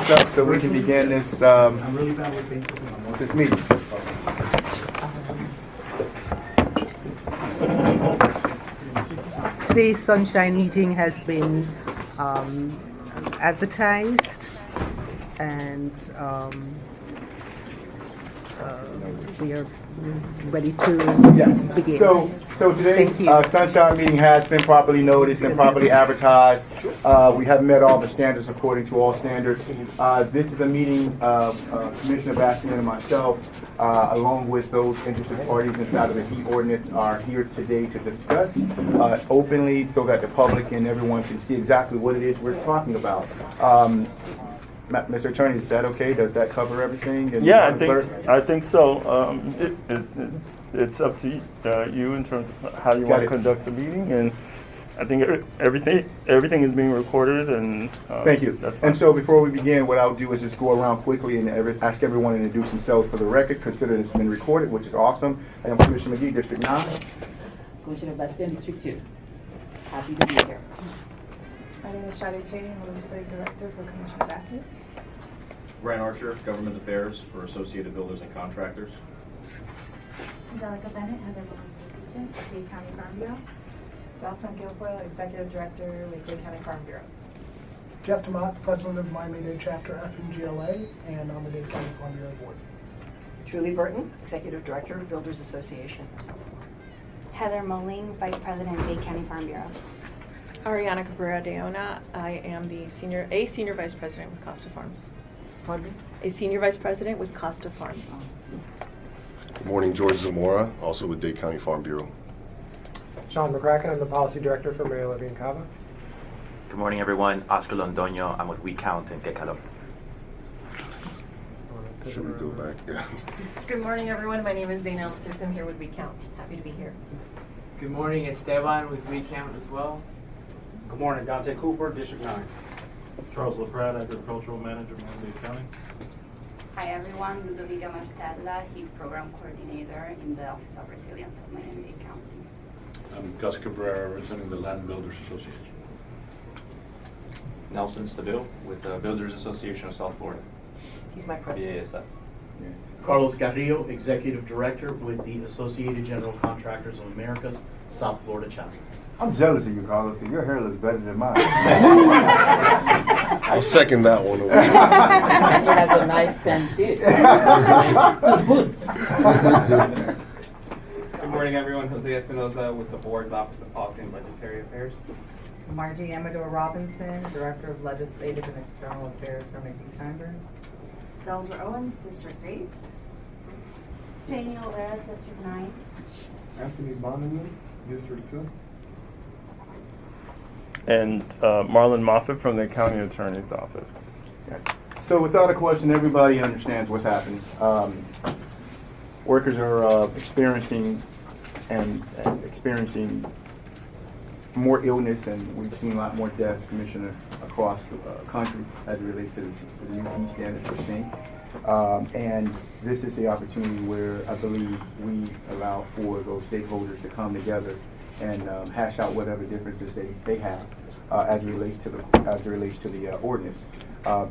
this up so we can begin this this meeting. Today's sunshine meeting has been advertised, and we are ready to begin. So today's sunshine meeting has been properly noticed and properly advertised. We have met all the standards according to all standards. This is a meeting of Commissioner Bastien and myself, along with those interested parties inside of the Heat Ordinance, are here today to discuss openly so that the public and everyone can see exactly what it is we're talking about. Mr. Attorney, is that okay? Does that cover everything? And yeah, I think so. It's up to you in terms of how you want to conduct the meeting, and I think everything is being recorded. And thank you. And so before we begin, what I'll do is just go around quickly and ask everyone to introduce themselves for the record. Consider it's been recorded, which is awesome. I am Commissioner McGhee, District 9. Commissioner Bastien, District 2. Happy to be here. My name is Shadi Cheney, I'm the Legislative Director for Commissioner Bassett. Ryan Archer, Government Affairs for Associated Builders and Contractors. Angelica Bennett, Heather Williams Assistant, Dade County Farm Bureau. Jocelyn Guilfoyle, Executive Director with Dade County Farm Bureau. Jeff DeMott, President of Miami-Dade Chapter FMGLA, and on the Dade County Farm Bureau Board. Julie Burton, Executive Director of Builders Association. Heather Marleine, Vice President, Dade County Farm Bureau. Ariana Cabrera Deona, I am the Senior Vice President with Costa Farms. Pardon? A Senior Vice President with Costa Farms. Good morning, George Zamora, also with Dade County Farm Bureau. Sean McCracken, I'm the Policy Director for Mayor Levine Cava. Good morning, everyone. Oscar Londoño, I'm with WeCount in Quecalo. Should we go back? Yeah. Good morning, everyone. My name is Zainel Sissom, here with WeCount. Happy to be here. Good morning, Esteban with WeCount as well. Good morning, Dante Cooper, District 9. Charles LaPrade, Agricultural Manager, Miami-Dade County. Hi everyone, Ludovica Martella, Heat Program Coordinator in the Office of Resiliency of Miami-Dade County. I'm Gus Cabrera, representing the Land Builders Association. Nelson Stabile with the Builders Association of South Florida. He's my president. BASF. Yeah. Carlos Carrillo, Executive Director with the Associated General Contractors of America's South Florida Chapter. I'm jealous of you, Carlos, because your hair looks better than mine. I'll second that one. He has a nice stem too. To boot. Good morning, everyone. Jose Espinoza with the Board's Office of Policy and Budgetary Affairs. Margie Amador Robinson, Director of Legislative and External Affairs for McGhee Standard. Deldra Owens, District 8. Janie Olvera, District 9. Anthony Bonneman, District 2. And Marlon Moffitt from the County Attorney's Office. So without a question, everybody understands what's happening. Workers are experiencing more illness, and we've seen a lot more deaths, Commissioner, across the country as it relates to the new Heat Standards we're seeing. And this is the opportunity where I believe we allow for those stakeholders to come together and hash out whatever differences they have as it relates to the ordinance.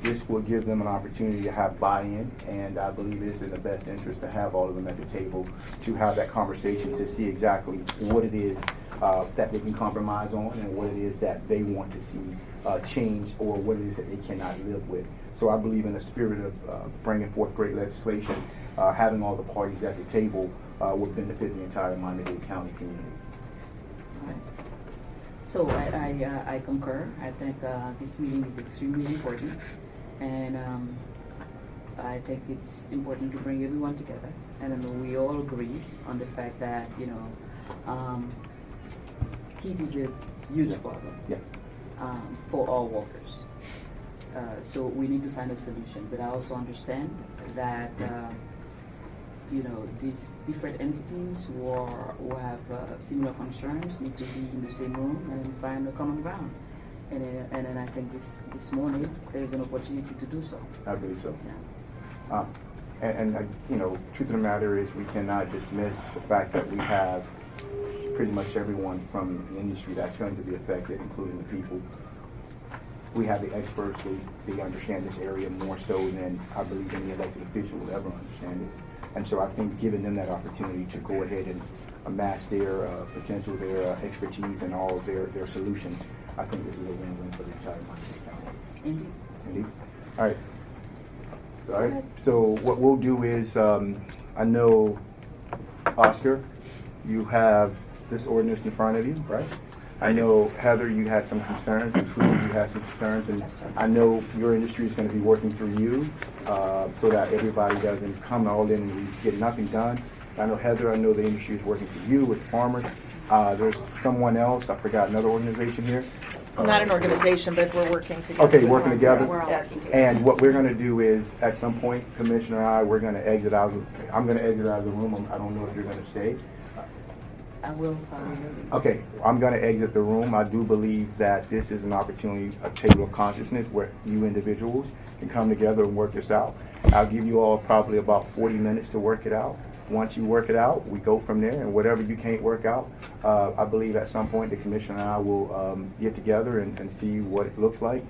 This will give them an opportunity to have buy-in, and I believe it is in the best interest to have all of them at the table to have that conversation to see exactly what it is that they can compromise on and what it is that they want to see change, or what it is that they cannot live with. So I believe in the spirit of bringing forth great legislation, having all the parties at the table will benefit the entire Miami-Dade County community. So I concur. I think this meeting is extremely important, and I think it's important to bring everyone together. And I know we all agree on the fact that heat is a huge problem for all workers. So we need to find a solution. But I also understand that these different entities who have similar concerns need to be in the same room and find a common ground. And then I think this morning there is an opportunity to do so. I believe so. Yeah. Truth of the matter is we cannot dismiss the fact that we have pretty much everyone from the industry that's going to be affected, including the people we have the experts, they understand this area more so than I believe any elected official will ever understand it. And so I think giving them that opportunity to go ahead and amass their potential, their expertise, and all of their solutions, I think this is a win-win for the entire Miami-Dade County. Indeed. Indeed. All right. All right. So what we'll do is, I know, Oscar, you have this ordinance in front of you, right? I know, Heather, you had some concerns, and Trudy, you had some concerns, and I know your industry is going to be working through you so that everybody doesn't come all in and we get nothing done. I know, Heather, I know the industry is working through you with farmers. There's someone else, I forgot, another organization here. Not an organization, but we're working together. Okay, working together? We're all working together. And what we're going to do is, at some point, Commissioner and I, we're going to exit out. I'm going to exit out of the room. I don't know if you're going to stay. I will follow you. Okay, I'm going to exit the room. I do believe that this is an opportunity, a table of consciousness, where you individuals can come together and work this out. I'll give you all probably about 40 minutes to work it out. Once you work it out, we go from there, and whatever you can't work out, I believe at some point the commissioner and I will get together and see what it looks like,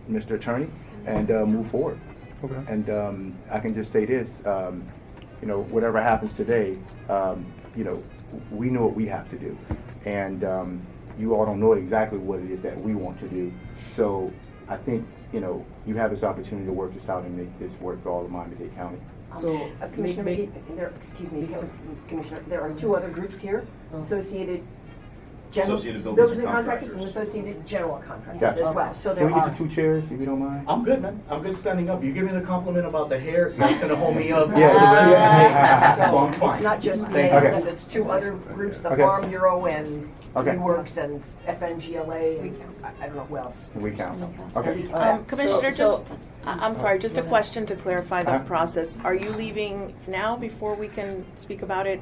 Mr. Attorney, and move forward. Okay. And I can just say this, you know, whatever happens today, you know, we know what we have to do, and you all don't know exactly what it is that we want to do. So I think, you know, you have this opportunity to work this out and make this work for all of Miami-Dade County. So, Commissioner McGhee, Commissioner, there are two other groups here, Associated Builders and Contractors and Associated General Contractors as well. So there Can we get you 2 chairs, if you don't mind? I'm good, man. I'm good standing up. You give me the compliment about the hair, that's gonna hold me up. So I'm fine. it's not just Okay. BAS, it's two other groups, the Okay. Farm Bureau and Okay. WeWorks and FNGLA, and I don't know who else. WeCount. Okay. Commissioner, So- I'm sorry, just a question to clarify the process. Are you leaving now before we can speak about it?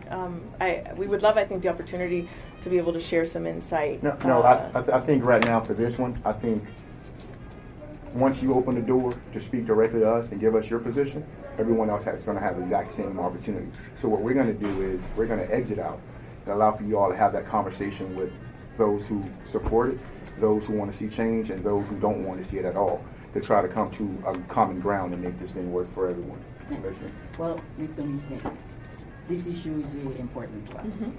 We would love, I think, the opportunity to be able to share some insight. No, I think right now for this one, I think once you open the door to speak directly to us and give us your position, everyone else is going to have the exact same opportunity. So what we're going to do is we're going to exit out and allow for you all to have that conversation with those who support it, those who want to see change, and those who don't want to see it at all, to try to come to a common ground and make this thing work for everyone. Well, make no mistake, this issue is really important to us.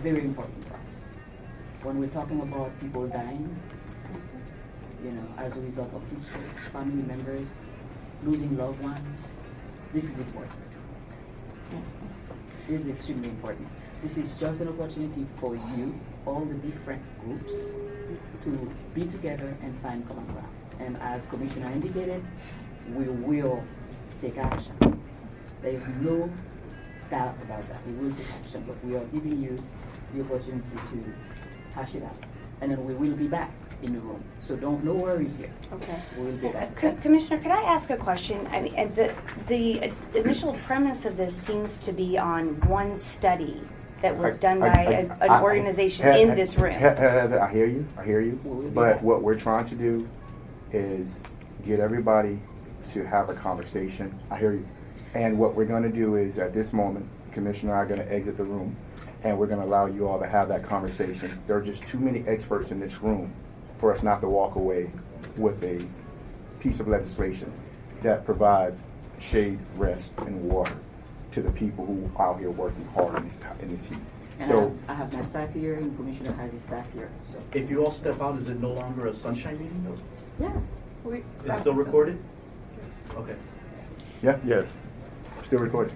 Very important to us. When we're talking about people dying, you know, as a result of these strokes, family members losing loved ones, this is important. This is extremely important. This is just an opportunity for you, all the different groups, to be together and find common ground. And as Commissioner indicated, we will take action. There is no doubt about that. We will take action, but we are giving you the opportunity to hash it out. And then we will be back in the room. So no worries here. Okay. We will be back. Commissioner, could I ask a question? I mean, the initial premise of this seems to be on one study that was done by an organization in this room. I hear you. But what we're trying to do is get everybody to have a conversation. I hear you. And what we're going to do is, at this moment, the Commissioner and I are going to exit the room, and we're going to allow you all to have that conversation. There are just too many experts in this room for us not to walk away with a piece of legislation that provides shade, rest, and water to the people who are out here working hard in this heat. And So I have my staff here, and Commissioner has his staff here. So. If you all step out, is it no longer a sunshine meeting though? Yeah. Is it still recorded? Okay. Yeah? Yes. Still recording.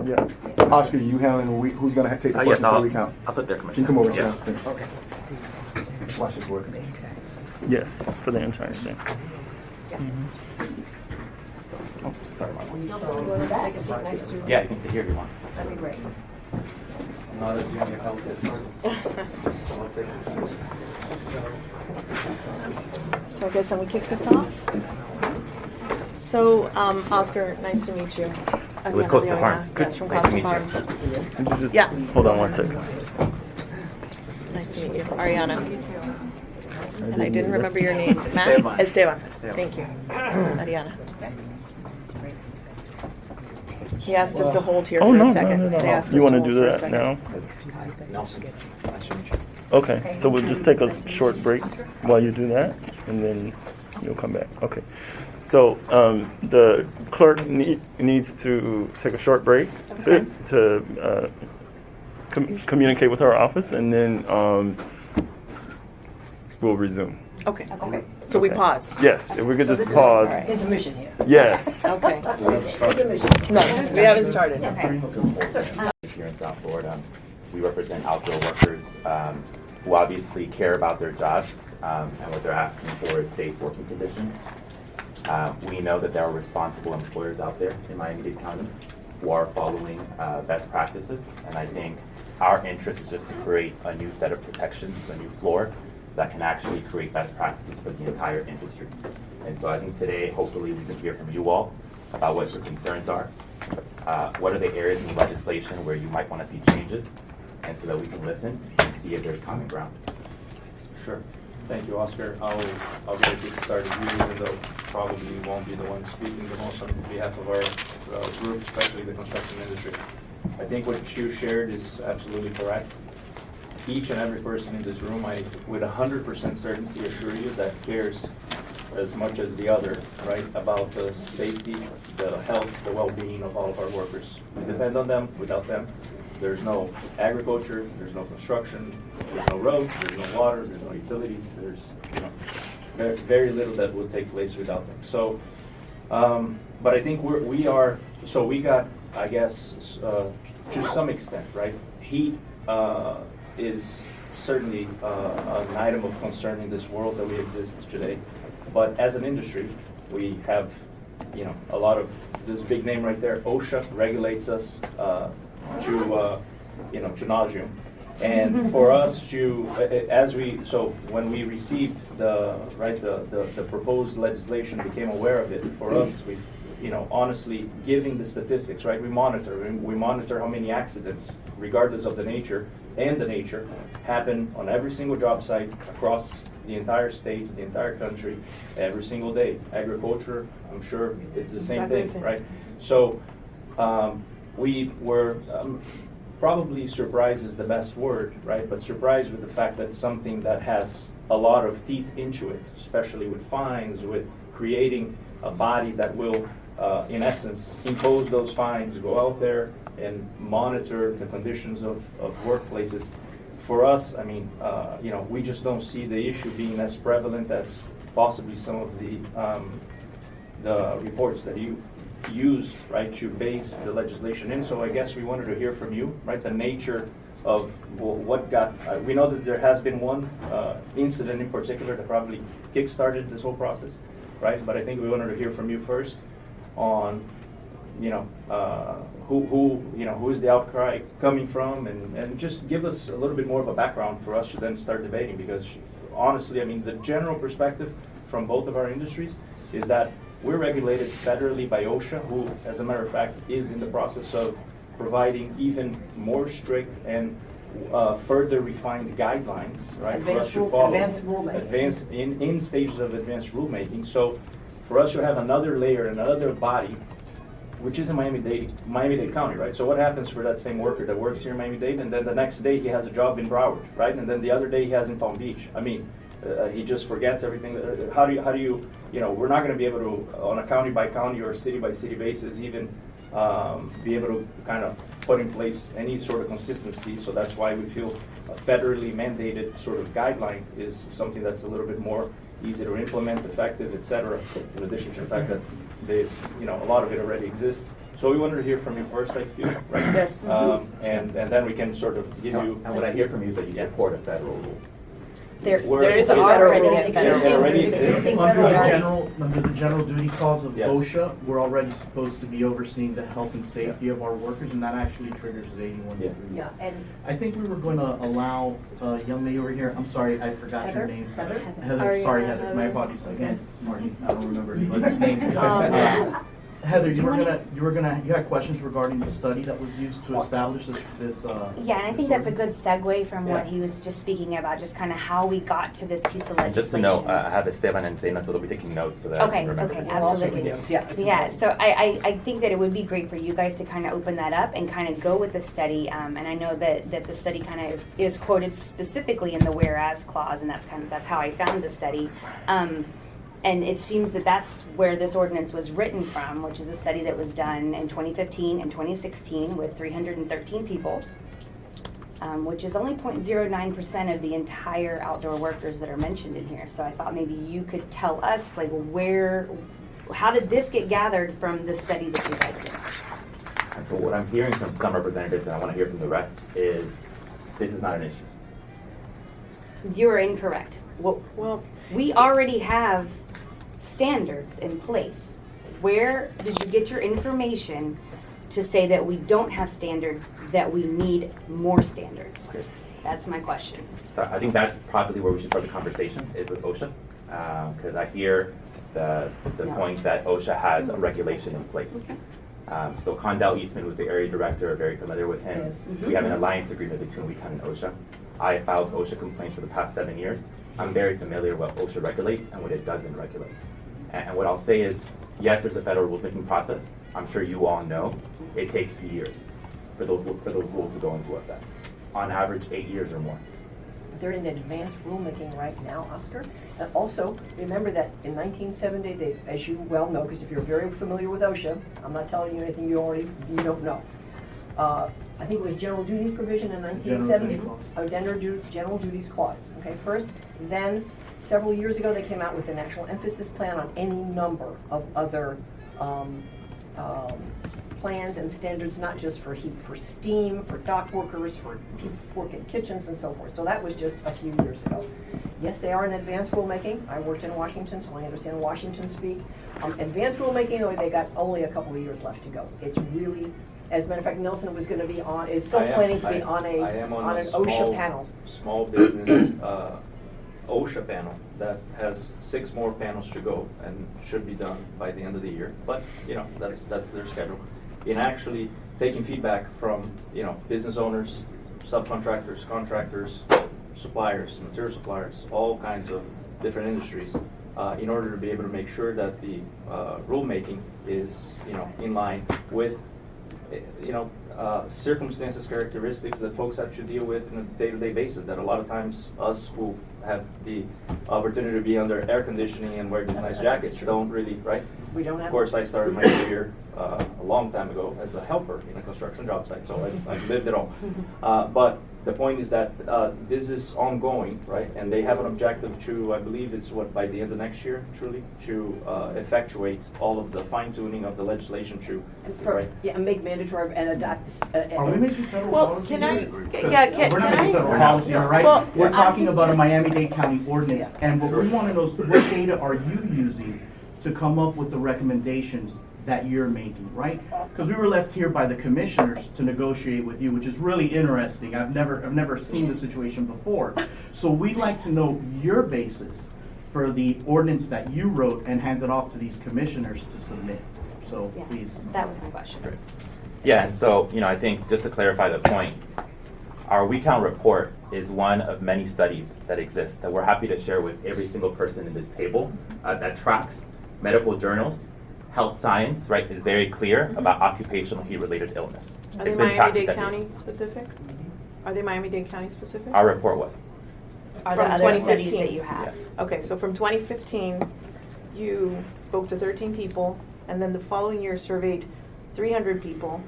Yeah. Oscar, you handling, who's going to take the Yes, question for WeCount? I'll sit there, You Commissioner. can come over, Yeah. Sam. Okay. Watch this work. Yes, for the entire thing. Oh, sorry about that. You also want to take a seat next to? Yeah, you can sit here if you want. That'd be great. No, that's the only help So I guess then we kick this off. So, Oscar, nice to meet you. It was Costa Farms. Yes, from Nice to Costa meet you. Farms. Could you just Yeah. hold on one second? Nice to meet you. Ariana. And I didn't remember your name. Matt? Esteban. Thank you. Ariana. He asked us to hold here Oh, for no, a second. no, no, They no. asked You us want to hold do for a that second. now? Nelson, nice to meet you. Okay, so we'll just take a short break while you do that, and then you'll come back. Okay. So the clerk needs to take a short break to communicate with our office, and then we'll resume. Okay. So we pause? Yes, if we could just pause. Intermission here. Yes. Okay. Intermission. No, we haven't started. Here in South Florida, we represent outdoor workers who obviously care about their jobs, and what they're asking for is safe working conditions. We know that there are responsible employers out there in Miami-Dade County who are following best practices, and I think our interest is just to create a new set of protections, a new floor that can actually create best practices for the entire industry. And so I think today, hopefully, we can hear from you all about what your concerns are. What are the areas in legislation where you might want to see changes, and so that we can listen and see if there's common ground. Sure. Thank you, Oscar. I'll get it started here, even though probably won't be the one speaking the most on behalf of our group, especially the construction industry. I think what you shared is absolutely correct. Each and every person in this room, I with 100% certainty assure you that cares as much as the other, right, about the safety, the health, the well-being of all of our workers. We depend on them. Without them, there's no agriculture, there's no construction, there's no roads, there's no water, there's no utilities, there's very, very little that will take place without them. So, but I think we got, I guess, to some extent, right, heat is certainly an item of concern in this world that we exist today. But as an industry, we have, a lot of this big name right there. OSHA regulates us to nauseam. And for us to, when we received the proposed legislation, became aware of it. For us, we, honestly, giving the statistics, right? We monitor how many accidents, regardless of the nature, happen on every single job site across the entire state, the entire country, every single day. Agriculture, I'm sure it's the same thing, right? So we were probably surprised is the best word, right? But surprised with the fact that something that has a lot of teeth into it, especially with fines, with creating a body that will, in essence, impose those fines, go out there and monitor the conditions of workplaces. For us, I mean, we just don't see the issue being as prevalent as possibly some of the reports that you use, right, to base the legislation in. So I guess we wanted to hear from you, right, the nature of what got, we know that there has been one incident in particular that probably kick-started this whole process, right? But I think we wanted to hear from you first on, who is the outcry coming from, and just give us a little bit more of a background for us to then start debating, because honestly, I mean, the general perspective from both of our industries is that we're regulated federally by OSHA, who, as a matter of fact, is in the process of providing even more strict and further refined guidelines, right, for us to follow. Advanced rulemaking. In stages of advanced rulemaking. So for us to have another layer, another body, which is in Miami-Dade County, right? So what happens for that same worker that works here in Miami-Dade, and then the next day he has a job in Broward, right? And then the other day he has in Palm Beach. I mean, he just forgets everything. How do you, we're not going to be able to, on a county by county or city by city basis, even be able to kind of put in place any sort of consistency. So that's why we feel a federally mandated sort of guideline is something that's a little bit more easy to implement, effective, et cetera, in addition to the fact that a lot of it already exists. So we wanted to hear from you first, I feel, right? Yes. And then we can sort of give you. And what I hear from you is that you support a federal rule. There is already a existing Under the general duty clause of Yes. OSHA, we're already supposed to be overseeing the health and safety of our workers, and that actually triggers the 81 degrees. Yeah, and I think we were going to allow a young lady over here. I'm sorry, I forgot your name. Heather. Sorry, Heather. My apologies again. Martin, I don't remember anybody's name. Heather, you had questions regarding the study that was used to establish this. Yeah, and I think that's a good segue from what Yeah. he was just speaking about, just kind of how we got to this piece of And just to legislation. note, I have Esteban and Zena, so they'll be taking notes so that I Okay, can remember. okay, the absolutely. names. Yeah, so I think that it would be great for you guys to kind of open that up and kind of go with the study. And I know that the study kind of is quoted specifically in the whereas clause, and that's how I found the study. And it seems that that's where this ordinance was written from, which is a study that was done in 2015 and 2016 with 313 people, which is only 0.09% of the entire outdoor workers that are mentioned in here. So I thought maybe you could tell us, like, how did this get gathered from the study that you guys did? And so what I'm hearing from some representatives, and I want to hear from the rest, is this is not an issue. You're incorrect. Well, we already have standards in place. Where did you get your information to say that we don't have standards, that we need more standards? That's my question. So I think that's probably where we should start the conversation, is with OSHA. Because I hear the point that OSHA has a regulation in place. So Condell Eastman, who's the area director, very familiar with him. Yes. We have an alliance agreement between WeCount and OSHA. I filed OSHA complaints for the past 7 years. I'm very familiar with what OSHA regulates and what it doesn't regulate. And what I'll say is, yes, there's a federal rules making process. I'm sure you all know it takes years for those rules to go into effect. On average, 8 years or more. They're in advanced rulemaking right now, Oscar. And also, remember that in 1970, they, as you well know, because if you're very familiar with OSHA, I'm not telling you anything you don't know. I think it was general duties provision in 1970, general duties clause. Okay, first, then several years ago they came out with a national emphasis plan on any number of other plans and standards, not just for heat, for steam, for dock workers, for people who work in kitchens and so forth. So that was just a few years ago. Yes, they are in advanced rulemaking. I worked in Washington, so I understand Washington speak. Advanced rulemaking, they got only a couple of years left to go. It's really, as a matter of fact, Nelson was going to be on, is still planning to be on an OSHA panel. Small business OSHA panel that has 6 more panels to go and should be done by the end of the year. But that's their schedule. In actually taking feedback from business owners, subcontractors, contractors, suppliers, material suppliers, all kinds of different industries, in order to be able to make sure that the rulemaking is in line with circumstances, characteristics that folks have to deal with on a day-to-day basis, that a lot of times us who have the opportunity to be under air conditioning and wear these nice jackets don't really, right? We don't have. Of course, I started my career a long time ago as a helper in a construction job site, so I've lived it all. But the point is that this is ongoing, right? And they have an objective to, I believe it's by the end of next year, truly, to effectuate all of the fine-tuning of the legislation to, right? Yeah, make mandatory and adopt. Are we making federal Well, policy? can I? here? Yeah, We're not making federal policy, all right? Well, We're talking about a just- Miami-Dade County ordinance, and what we want to know is what data are you using to come up with the recommendations that you're making, right? Because we were left here by the commissioners to negotiate with you, which is really interesting. I've never seen the situation before. So we'd like to know your basis for the ordinance that you wrote and handed off to these commissioners to submit. So Yeah, please. that was my question. Yeah, and so, I think just to clarify the point, our WeCount report is one of many studies that exist that we're happy to share with every single person in this table that tracks medical journals. Health science, right, is very clear about occupational heat-related illness. Are they It's been tracked Miami-Dade for County decades. specific? Are they Miami-Dade County specific? Our report was. Are there From other studies 2015. that you have? Okay, so from 2015, you spoke to 13 people, and then the following year surveyed 300 people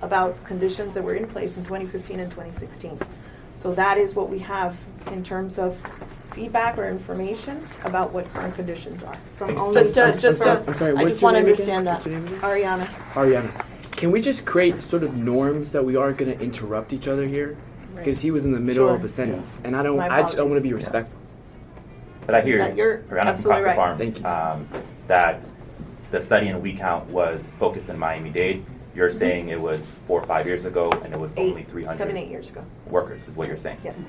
about conditions that were in place in 2015 and 2016. So that is what we have in terms of feedback or information about what current conditions are. I'm I sorry, just what's want your to name understand again? that. What's your name again? Ariana. Ariana, can we just create sort of norms that we aren't going to interrupt each other here? Because he was in the middle Sure. of a sentence, and I just My want to apologies. be respectful. But I hear That you're Ariana from absolutely Costa right. Farms, that the study in WeCount was focused in Miami-Dade. You're saying it was 4 or 5 years ago, and it was only 300 7, 8 years ago. workers, is what you're saying. Yes.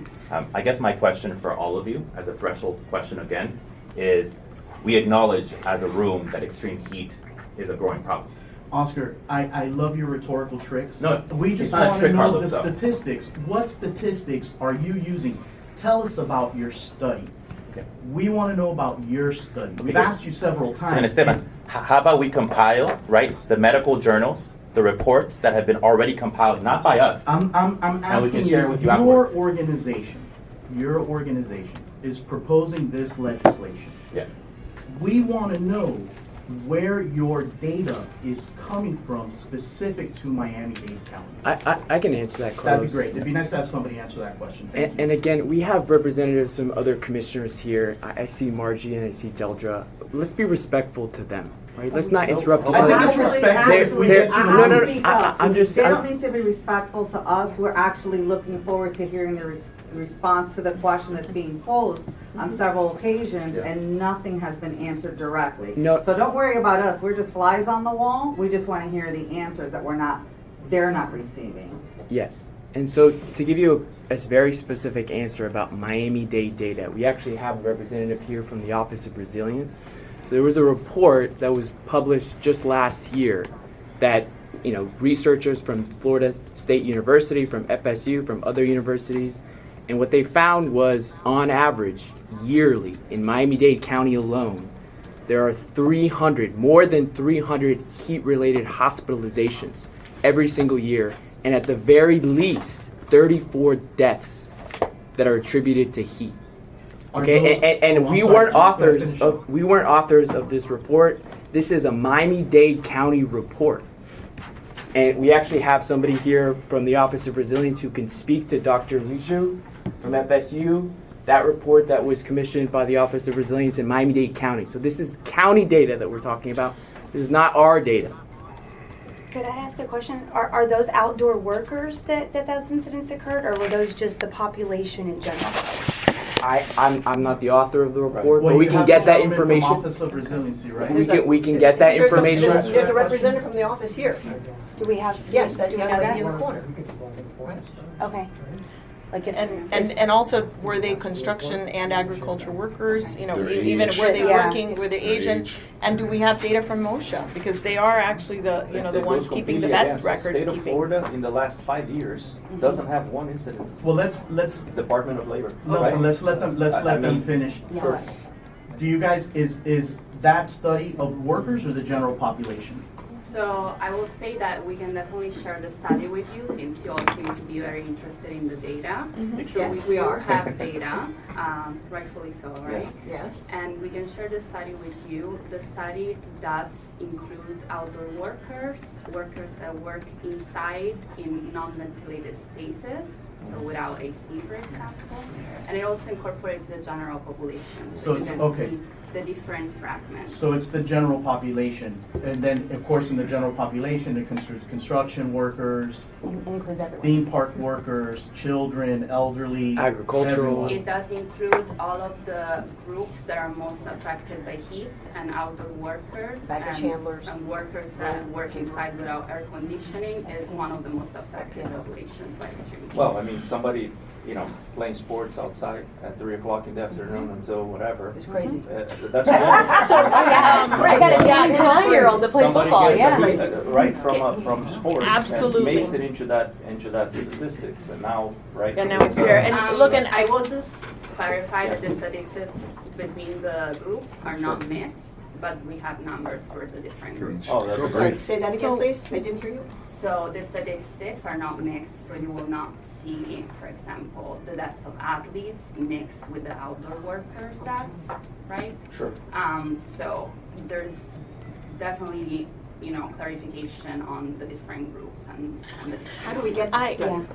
I guess my question for all of you, as a threshold question again, is we acknowledge as a room that extreme heat is a growing problem. Oscar, I love your rhetorical tricks. No, we it's just not a want to trick, know Carlos, the though. statistics. What statistics are you using? Tell us about your study. Okay. We want to know about your study. We've asked you several So, times. and Esteban, how about we compile, right, the medical journals, the reports that have been already compiled, not by us. I'm And we asking can share you, it with you your afterwards. your organization is proposing this legislation. Yeah. We want to know where your data is coming from specific to Miami-Dade County. I can answer that, Carlos. That'd be great. It'd be nice to have somebody answer that question. Thank you. And again, we have representatives from other commissioners here. I see Margie and I see Deldra. Let's be respectful to them, right? Let's not interrupt each I other. think it's respectful if we get to the No, no, no. Speak up. I'm just. They don't need to be respectful to us. We're actually looking forward to hearing the response to the question that's being posed on several occasions, and nothing has been answered directly. No. So don't worry about us. We're just flies on the wall. We just want to hear the answers that they're not receiving. Yes. And so to give you a very specific answer about Miami-Dade data, we actually have a representative here from the Office of Resilience. So there was a report that was published just last year that, researchers from Florida State University, from FSU, from other universities, and what they found was, on average, yearly, in Miami-Dade County alone, there are more than 300 heat-related hospitalizations every single year, and at the very least, 34 deaths that are attributed to heat. Okay, and we weren't authors of this report. This is a Miami-Dade County report. And we actually have somebody here from the Office of Resilience who can speak to Dr. Lichu from FSU, that report that was commissioned by the Office of Resilience in Miami-Dade County. So this is county data that we're talking about. This is not our data. Could I ask a question? Are those outdoor workers that those incidents occurred, or were those just the population in general? I'm not the author of the report, Well, but we you can have get the that gentleman from information. Office of Resiliency, right? We can get that information. There's a representative from the office here. Do we have? Yes, do that we young know lady in that? the corner. Okay. Like if, And also, were they construction and agriculture workers? Their Even age. were they Yeah. working, were they Their age? And do we have data from MOSHA? Because they are actually the ones keeping the best record State of keeping. Florida in the last 5 years doesn't have one incident. Well, let's Department of Labor. Nelson, let's let them finish. Sure. Do you guys is that study of workers or the general population? So I will say that we can definitely share the study with you since you all seem to be very interested in the data. Yes, we we are. have data, rightfully so, right? Yes. And we can share the study with you. The study does include outdoor workers that work inside in non-ventilated spaces, so without AC, for example. And it also incorporates the general population. So you it's can okay. see the different fragments. So it's the general population, and then of course in the general population it considers construction workers, includes everyone. theme park workers, children, elderly, Agricultural. everyone. It does include all of the groups that are most affected by heat and outdoor workers. Baggage and, handlers. And workers that work inside without air conditioning is one of the most affected populations by extreme heat. Well, I mean, somebody, playing sports outside at 3 o'clock in the afternoon until whatever. It's crazy. That's So, I got a 9-year-old that plays Somebody football, gets yeah. a heat, right, from sports. Absolutely. And makes it into that statistics, and now, right? And now it's there. And look, and I will just clarify that the statistics between the groups are not mixed, but we have numbers for the different groups. Oh, that's Sorry, great. say that again, please. I didn't hear you. So the statistics are not mixed, so you will not see, for example, the deaths of athletes mixed with the outdoor workers' deaths, right? Sure. So there's definitely, clarification on the different groups and the different. How do we get this Yeah. done?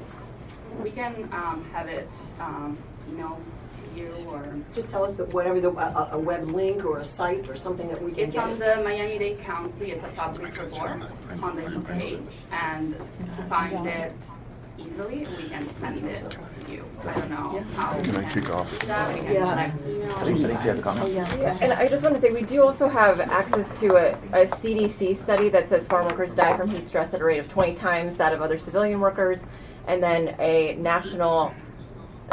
We can have it, to you or. Just tell us that whatever a web link or a site or something that we can It's get. on the Miami-Dade County, it's a public report on the Heat page, and to find it easily, we can send it to you. I don't know how. Can I kick off? do that. We can Yeah. collect emails. I think you have a comment. Yeah. And I just want to say, we do also have access to a CDC study that says farm workers die from heat stress at a rate of 20 times that of other civilian workers, and then a National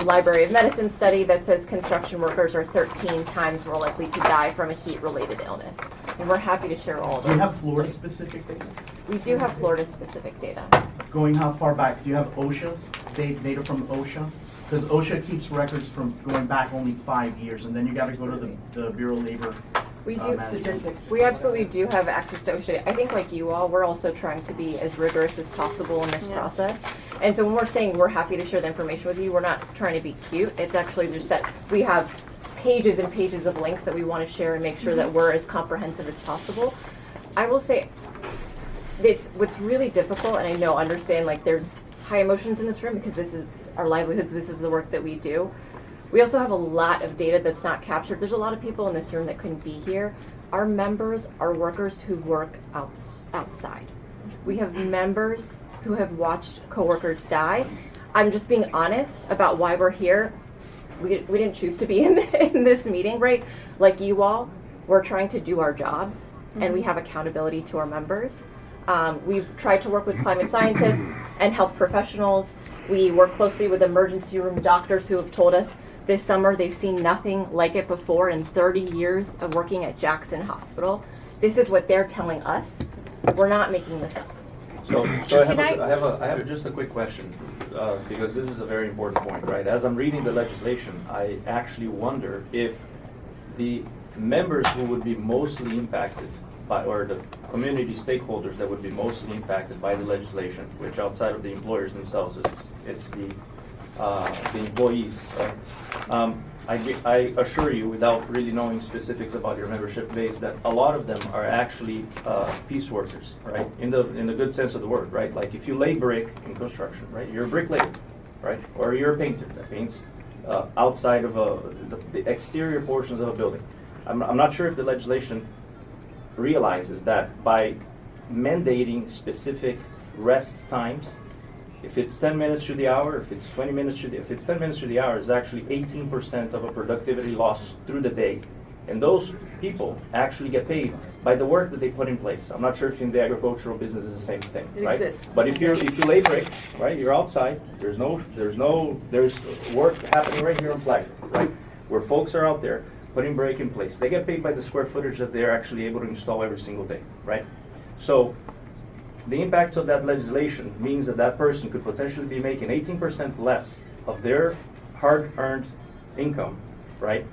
Library of Medicine study that says construction workers are 13 times more likely to die from a heat-related illness. And we're happy to share all of Do you those have Florida studies. specific data? We do have Florida-specific data. Going how far back? Do you have OSHA's data from OSHA? Because OSHA keeps records from going back only 5 years, and then you got to go to the Bureau of Labor. We do management. We absolutely do have access to OSHA. I think, like you all, we're also trying to be as rigorous as possible in this process. And so when we're saying we're happy to share the information with you, we're not trying to be cute. It's actually just that we have pages and pages of links that we want to share and make sure that we're as comprehensive as possible. I will say, it's what's really difficult, and I know, understand, like there's high emotions in this room because this is our livelihoods. This is the work that we do. We also have a lot of data that's not captured. There's a lot of people in this room that couldn't be here. Our members are workers who work outside. We have members who have watched coworkers die. I'm just being honest about why we're here. We didn't choose to be in this meeting, right? Like you all, we're trying to do our jobs, and we have accountability to our members. We've tried to work with climate scientists and health professionals. We work closely with emergency room doctors who have told us this summer they've seen nothing like it before in 30 years of working at Jackson Hospital. This is what they're telling us. We're not making this up. So I have just a quick question, because this is a very important point, right? As I'm reading the legislation, I actually wonder if the members who would be mostly impacted by, or the community stakeholders that would be mostly impacted by the legislation, which outside of the employers themselves, it's the employees, right? I assure you, without really knowing specifics about your membership base, that a lot of them are actually piece workers, right? In the good sense of the word, right? Like if you lay brick in construction, right? You're a bricklayer, right? Or you're a painter that paints outside of the exterior portions of a building. I'm not sure if the legislation realizes that by mandating specific rest times, if it's 10 minutes through the hour, if it's 20 minutes through if it's 10 minutes through the hour, it's actually 18% of a productivity loss through the day. And those people actually get paid by the work that they put in place. I'm not sure if in the agricultural business is the same thing, right? Exists. But if you lay brick, right, you're outside, there's work happening right here on Flagler, right? Where folks are out there putting brick in place. They get paid by the square footage that they're actually able to install every single day, right? So the impact of that legislation means that that person could potentially be making 18% less of their hard-earned income, right?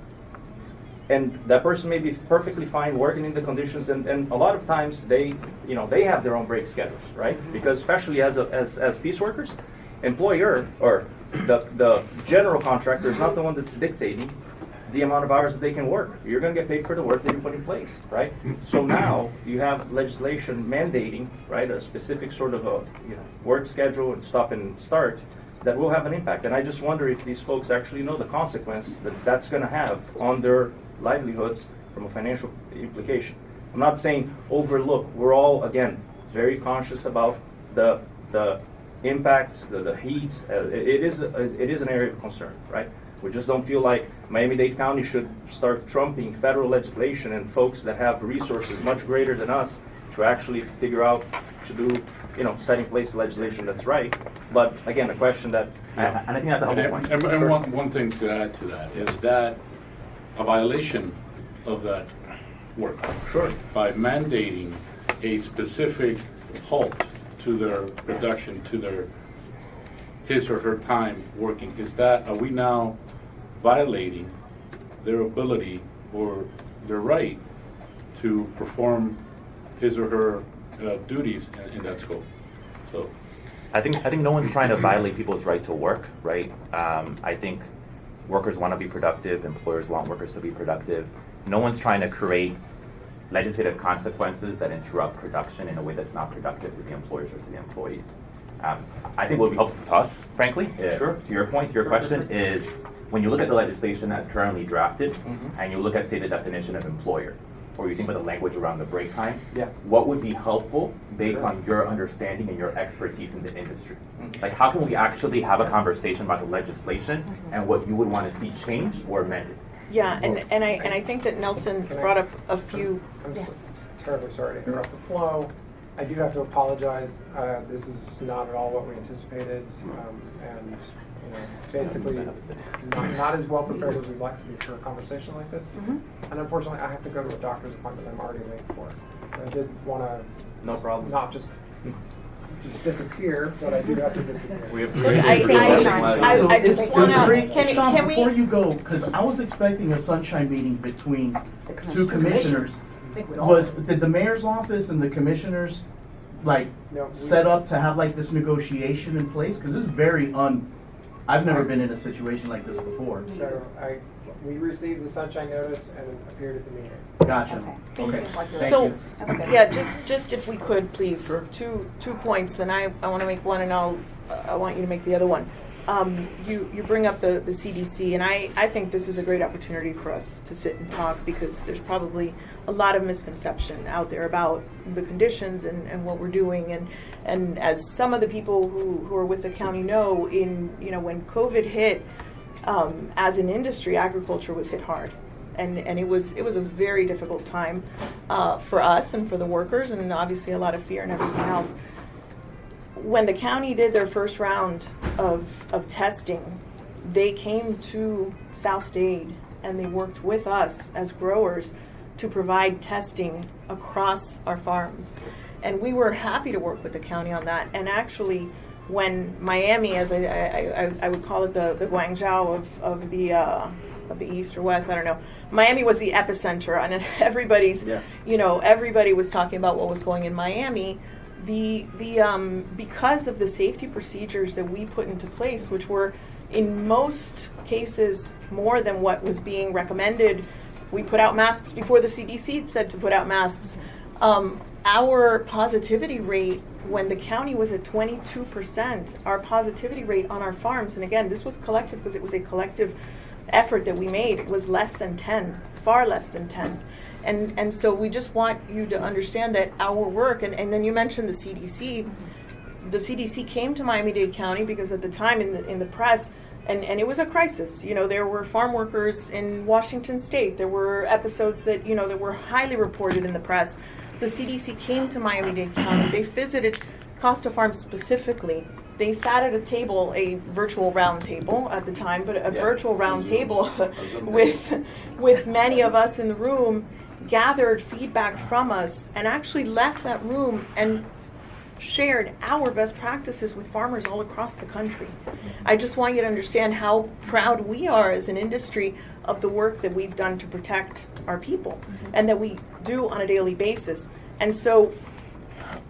And that person may be perfectly fine working in the conditions, and a lot of times they have their own break schedules, right? Because especially as piece workers, employer or the general contractor is not the one that's dictating the amount of hours that they can work. You're going to get paid for the work that you put in place, right? So now you have legislation mandating, right, a specific sort of a work schedule and stop and start that will have an impact. And I just wonder if these folks actually know the consequence that that's going to have on their livelihoods from a financial implication. I'm not saying overlook. We're all, again, very conscious about the impact, the heat. It is an area of concern, right? We just don't feel like Miami-Dade County should start trumping federal legislation and folks that have resources much greater than us to actually figure out to do, set in place legislation that's right. But again, a question that, and I think that's a helpful point. And Sure. one thing to add to that is that a violation of that work. Sure. By mandating a specific halt to their production, to his or her time working, are we now violating their ability or their right to perform his or her duties in that scope? So, I think no one's trying to violate people's right to work, right? I think workers want to be productive, employers want workers to be productive. No one's trying to create legislative consequences that interrupt production in a way that's not productive to the employers or to the employees. I think what would be helpful to us, frankly, Sure. to your point, to your question, is when you look at the legislation as currently drafted, and you look at, say, the definition of employer, or you think about the language around the break time, what would be helpful based on your understanding and your expertise in the industry? Like, how can we actually have a conversation about the legislation and what you would want to see changed or amended? Yeah, and I think that Nelson brought up a few. I'm terribly sorry to interrupt the flow. I do have to apologize. This is not at all what we anticipated, and basically not as well prepared as we'd like to be for a conversation like this. And unfortunately, I have to go to a doctor's appointment I'm already late for. So I did want to No problem. not just disappear, but I do have to disappear. We I just want to, Sean, can we- before you go, because I was expecting a sunshine meeting between two commissioners. Did the mayor's office and the commissioners, like, set up to have like this negotiation in place? Because this is very I've never been in a situation like this before. So we received the sunshine notice and appeared at the meeting. Gotcha. Okay. Thank So, you. yeah, just if we could, please, two points, and I want to make one, and I want you to make the other one. You bring up the CDC, and I think this is a great opportunity for us to sit and talk, because there's probably a lot of misconception out there about the conditions and what we're doing, and as some of the people who are with the county know, when COVID hit, as an industry, agriculture was hit hard. And it was a very difficult time for us and for the workers, and obviously a lot of fear and everything else. When the county did their first round of testing, they came to South Dade and they worked with us as growers to provide testing across our farms. And we were happy to work with the county on that. And actually, when Miami, as I would call it, the Guangzhou of the east or west, I don't know. Miami was the epicenter, and everybody was talking about what was going in Miami. Because of the safety procedures that we put into place, which were in most cases more than what was being recommended, we put out masks before the CDC said to put out masks. Our positivity rate, when the county was at 22%, our positivity rate on our farms, and again, this was collective because it was a collective effort that we made, it was less than 10, far less than 10. And so we just want you to understand that our work, and then you mentioned the CDC. The CDC came to Miami-Dade County because at the time in the press, and it was a crisis. There were farm workers in Washington State. There were episodes that were highly reported in the press. The CDC came to Miami-Dade County. They visited Costa Farms specifically. They sat at a table, a virtual round table at the time, but a virtual round table with many of us in the room, gathered feedback from us, and actually left that room and shared our best practices with farmers all across the country. I just want you to understand how proud we are as an industry of the work that we've done to protect our people and that we do on a daily basis. And so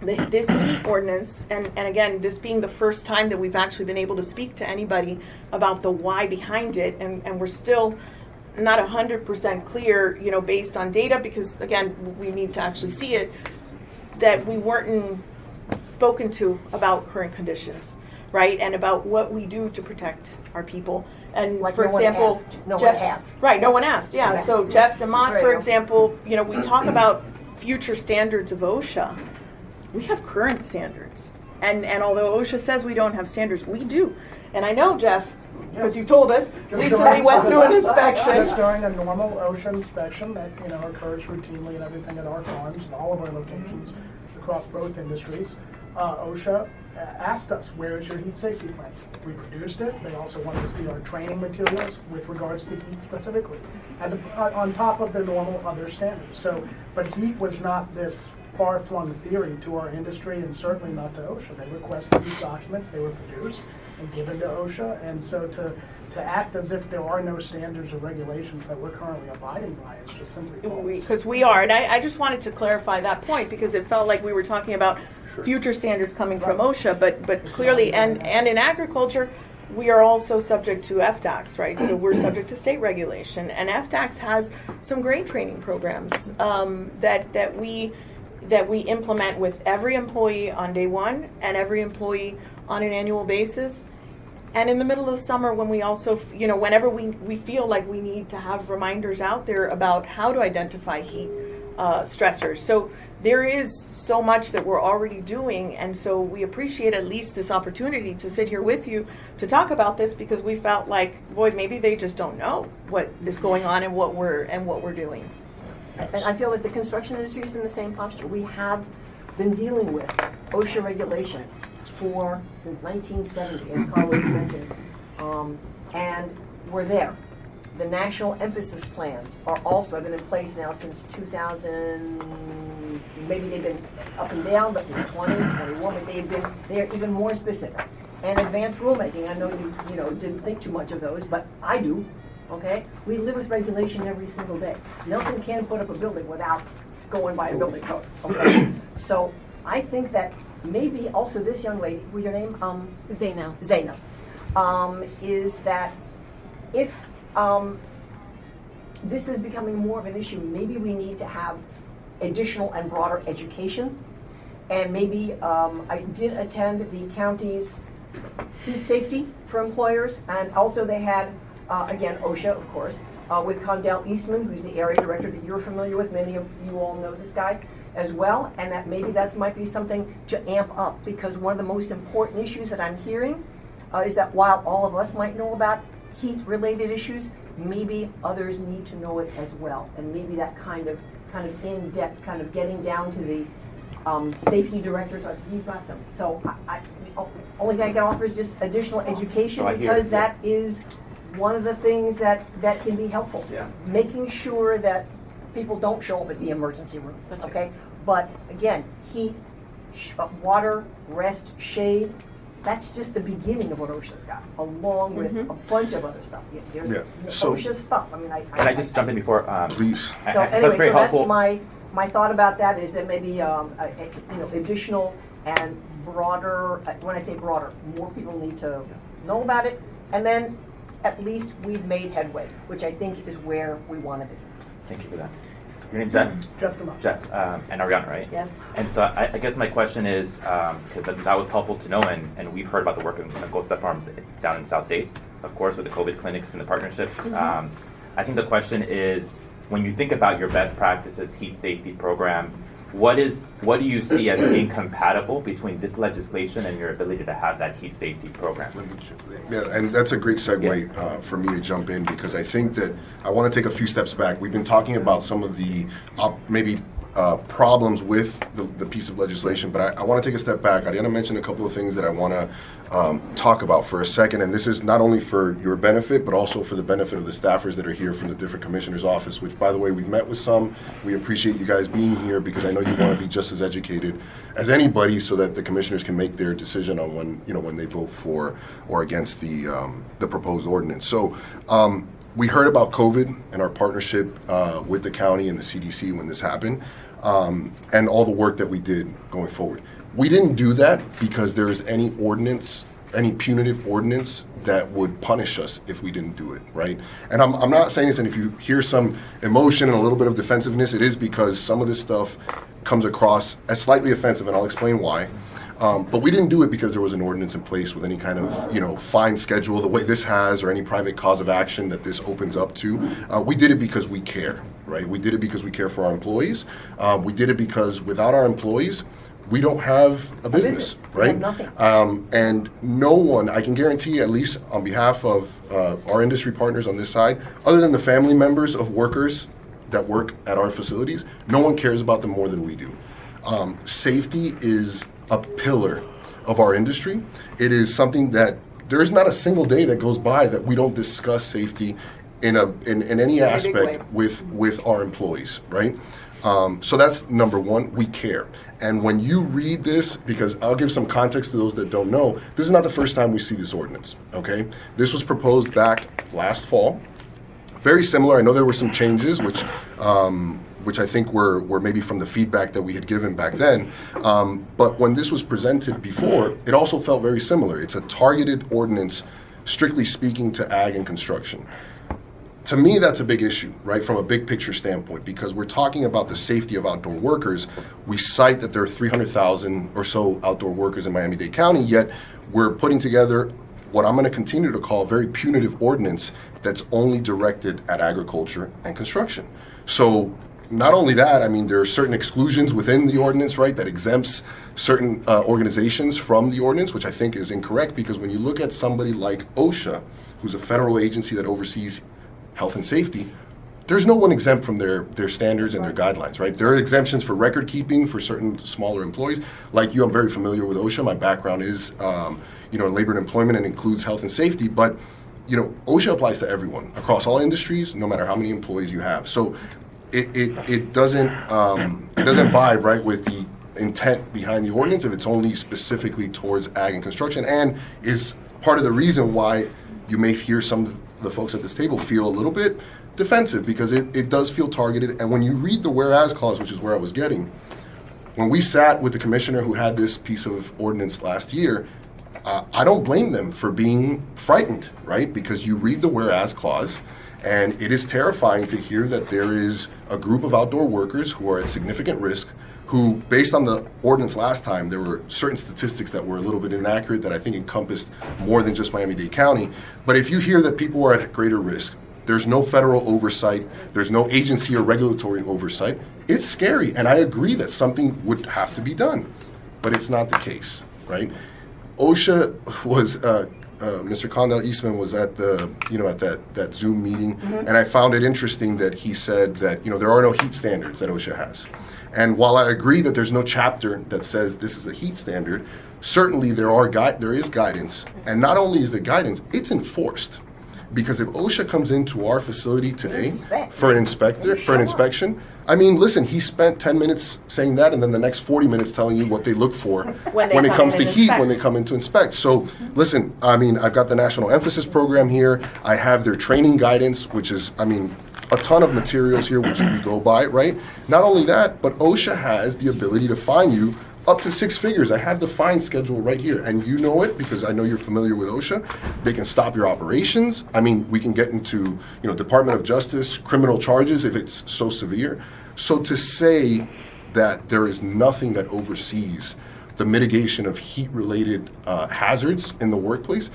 this heat ordinance, and again, this being the first time that we've actually been able to speak to anybody about the why behind it, and we're still not 100% clear, based on data, because again, we need to actually see it, that we weren't spoken to about current conditions, right? And about what we do to protect our people. And Like for no one example, asked. No Jeff, one asked. Right, no one asked, yeah. Okay. So Jeff DeMont, There for you go. example, we talk about future standards of OSHA. We have current standards. And although OSHA says we don't have standards, we do. And I know, Jeff, because you told us, recently went through an inspection. Just during a normal OSHA inspection that occurs routinely and everything at our farms and all of our locations across both industries, OSHA asked us, where is your heat safety plan? We produced it. They also wanted to see our training materials with regards to heat specifically, on top of the normal other standards. So, but heat was not this far-flung theory to our industry, and certainly not to OSHA. They requested these documents, they were produced and given to OSHA, and so to act as if there are no standards or regulations that we're currently abiding by, it's just simply false. Because we are, and I just wanted to clarify that point, because it felt like we were talking about future standards coming from OSHA, but clearly, and in agriculture, we are also subject to FDACs, right? So we're subject to state regulation, and FDACs has some great training programs that we implement with every employee on day one and every employee on an annual basis. And in the middle of the summer, when we also, whenever we feel like we need to have reminders out there about how to identify heat stressors. So there is so much that we're already doing, and so we appreciate at least this opportunity to sit here with you to talk about this, because we felt like, boy, maybe they just don't know what is going on and what we're doing. And I feel like the construction industry is in the same posture. We have been dealing with OSHA regulations since 1970, as Carlos mentioned, and we're there. The national emphasis plans are also have been in place now since 2000. Maybe they've been up and down, but in 20, 21, but they're even more specific. And advanced rulemaking, I know you didn't think too much of those, but I do. Okay, we live with regulation every single day. Nelson can't put up a building without going by a building code. Okay, so I think that maybe also this young lady, what's your name? Zainab. Zainab, is that if this is becoming more of an issue, maybe we need to have additional and broader education. And maybe I did attend the county's heat safety for employers, and also they had, again, OSHA, of course, with Condell Eastman, who's the area director that you're familiar with. Many of you all know this guy as well, and that maybe that might be something to amp up, because one of the most important issues that I'm hearing is that while all of us might know about heat-related issues, maybe others need to know it as well, and maybe that kind of in-depth, kind of getting down to the safety directors, you've got them. So I only thing I can offer is just additional education, because that is one of the things that can be helpful. Yeah. Making sure that people don't show up at the emergency room, okay? But again, heat, water, rest, shade, that's just the beginning of what OSHA's got, along with a bunch of other stuff. There's OSHA stuff. I mean, Can I just jump in before? Please. So anyway, so that's my thought about that, is that maybe additional and broader. When I say broader, more people need to know about it, and then at least we've made headway, which I think is where we want to be. Thank you for that. Your name's Jeff? Jeff Gamon. Jeff, and Ariana, right? Yes. And so I guess my question is, because that was helpful to know, and we've heard about the work of Gold Step Farms down in South Dade, of course, with the COVID clinics and the partnerships. I think the question is, when you think about your best practices heat safety program, what do you see as incompatible between this legislation and your ability to have that heat safety program? Yeah, and that's a great segue for me to jump in, because I think that I want to take a few steps back. We've been talking about some of the problems with the piece of legislation, but I want to take a step back. Ariana mentioned a couple of things that I want to talk about for a second, and this is not only for your benefit, but also for the benefit of the staffers that are here from the different commissioners' office, which, by the way, we've met with some. We appreciate you guys being here, because I know you want to be just as educated as anybody, so that the commissioners can make their decision on when they vote for or against the proposed ordinance. So we heard about COVID and our partnership with the county and the CDC when this happened, and all the work that we did going forward. We didn't do that because there is any punitive ordinance that would punish us if we didn't do it, right? And I'm not saying this, and if you hear some emotion and a little bit of defensiveness, it is because some of this stuff comes across as slightly offensive, and I'll explain why. But we didn't do it because there was an ordinance in place with any kind of, fine schedule the way this has, or any private cause of action that this opens up to. We did it because we care, right? We did it because we care for our employees. We did it because without our employees, we don't have a business, right? Nothing. And no one, I can guarantee, at least on behalf of our industry partners on this side, other than the family members of workers that work at our facilities, no one cares about them more than we do. Safety is a pillar of our industry. It is something that there's not a single day that goes by that we don't discuss safety in any aspect with our employees, right? So that's number one, we care. And when you read this, because I'll give some context to those that don't know, this is not the first time we see this ordinance, okay? This was proposed back last fall. Very similar. I know there were some changes, which I think were maybe from the feedback that we had given back then. But when this was presented before, it also felt very similar. It's a targeted ordinance, strictly speaking, to ag and construction. To me, that's a big issue, right, from a big picture standpoint, because we're talking about the safety of outdoor workers. We cite that there are 300,000 or so outdoor workers in Miami-Dade County, yet we're putting together what I'm going to continue to call a very punitive ordinance that's only directed at agriculture and construction. So not only that, I mean, there are certain exclusions within the ordinance, right, that exempts certain organizations from the ordinance, which I think is incorrect, because when you look at somebody like OSHA, who's a federal agency that oversees health and safety, there's no one exempt from their standards and their guidelines, right? There are exemptions for record keeping for certain smaller employees. Like you, I'm very familiar with OSHA. My background is, in labor and employment and includes health and safety. But, OSHA applies to everyone across all industries, no matter how many employees you have. So it doesn't vibe right with the intent behind the ordinance if it's only specifically towards ag and construction, and is part of the reason why you may hear some of the folks at this table feel a little bit defensive, because it does feel targeted. And when you read the whereas clause, which is where I was getting, when we sat with the commissioner who had this piece of ordinance last year, I don't blame them for being frightened, right? Because you read the whereas clause, and it is terrifying to hear that there is a group of outdoor workers who are at significant risk, who, based on the ordinance last time, there were certain statistics that were a little bit inaccurate that I think encompassed more than just Miami-Dade County. But if you hear that people are at greater risk, there's no federal oversight, there's no agency or regulatory oversight, it's scary. And I agree that something would have to be done, but it's not the case, right? OSHA was, Mr. Condell Eastman was at the, at that Zoom meeting, and I found it interesting that he said that, there are no heat standards that OSHA has. And while I agree that there's no chapter that says this is a heat standard, certainly there is guidance. And not only is there guidance, it's enforced. Because if OSHA comes into our facility today for an inspection, I mean, listen, he spent 10 minutes saying that, and then the next 40 minutes telling you what they look for when it comes to heat, when they come in to inspect. So, listen, I mean, I've got the National Emphasis Program here. I have their training guidance, which is, a ton of materials here which we go by, right? Not only that, but OSHA has the ability to fine you up to 6 figures. I have the fine schedule right here, and you know it because I know you're familiar with OSHA. They can stop your operations. We can get into, Department of Justice, criminal charges if it's so severe. So to say that there is nothing that oversees the mitigation of heat-related hazards in the workplace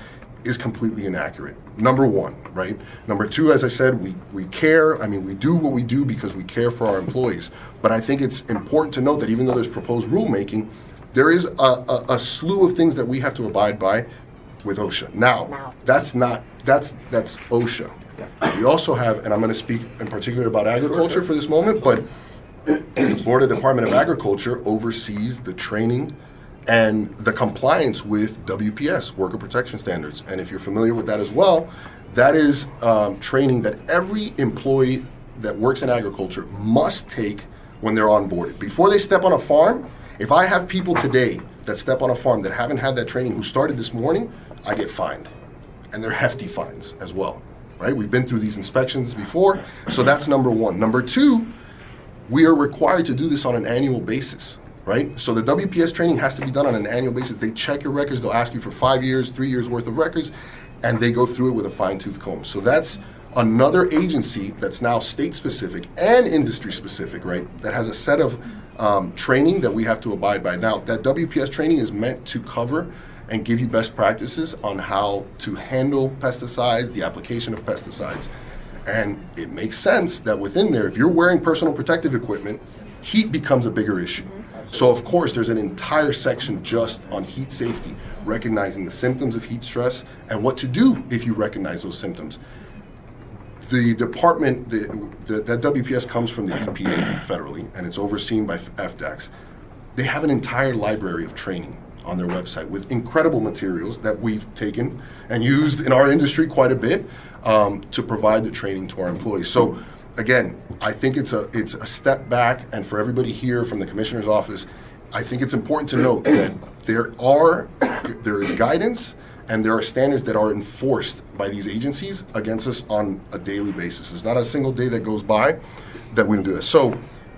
is completely inaccurate. Number one, right? Number two, as I said, we care. We do what we do because we care for our employees. But I think it's important to note that even though there's proposed rulemaking, there is a slew of things that we have to abide by with OSHA. Now. That's OSHA. We also have, and I'm going to speak in particular about agriculture for this moment, but the Florida Department of Agriculture oversees the training and the compliance with WPS, Worker Protection Standards. And if you're familiar with that as well, that is training that every employee that works in agriculture must take when they're onboarded. Before they step on a farm, if I have people today that step on a farm that haven't had that training who started this morning, I get fined. And they're hefty fines as well, right? We've been through these inspections before, so that's number one. Number two, we are required to do this on an annual basis. Right? So the WPS training has to be done on an annual basis. They check your records. They'll ask you for 5 years, 3 years worth of records, and they go through it with a fine-tooth comb. So that's another agency that's now state-specific and industry-specific, right? That has a set of training that we have to abide by. Now, that WPS training is meant to cover and give you best practices on how to handle pesticides, the application of pesticides. And it makes sense that within there, if you're wearing personal protective equipment, heat becomes a bigger issue. So of course, there's an entire section just on heat safety, recognizing the symptoms of heat stress and what to do if you recognize those symptoms. The department, that WPS comes from the EPA federally, and it's overseen by FDACS. They have an entire library of training on their website with incredible materials that we've taken and used in our industry quite a bit to provide the training to our employees. So again, I think it's a step back, and for everybody here from the Commissioner's office, I think it's important to note that there is guidance and there are standards that are enforced by these agencies against us on a daily basis. There's not a single day that goes by that we don't do this. So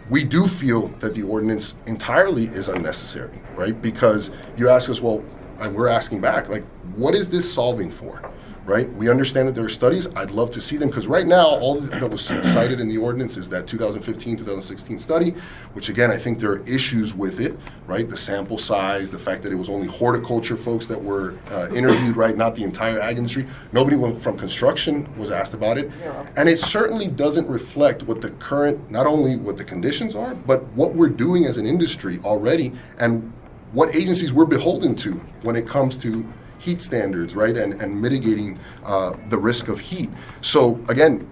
we do feel that the ordinance entirely is unnecessary, right? Because you ask us, well, and we're asking back, like, what is this solving for? Right? We understand that there are studies. I'd love to see them, because right now all that was cited in the ordinance is that 2015-2016 study, which again, I think there are issues with it, right? The sample size, the fact that it was only horticulture folks that were interviewed, right? Not the entire ag industry. Nobody from construction was asked about it. Zero. And it certainly doesn't reflect what the current, not only what the conditions are, but what we're doing as an industry already and what agencies we're beholden to when it comes to heat standards, right, and mitigating the risk of heat. So again,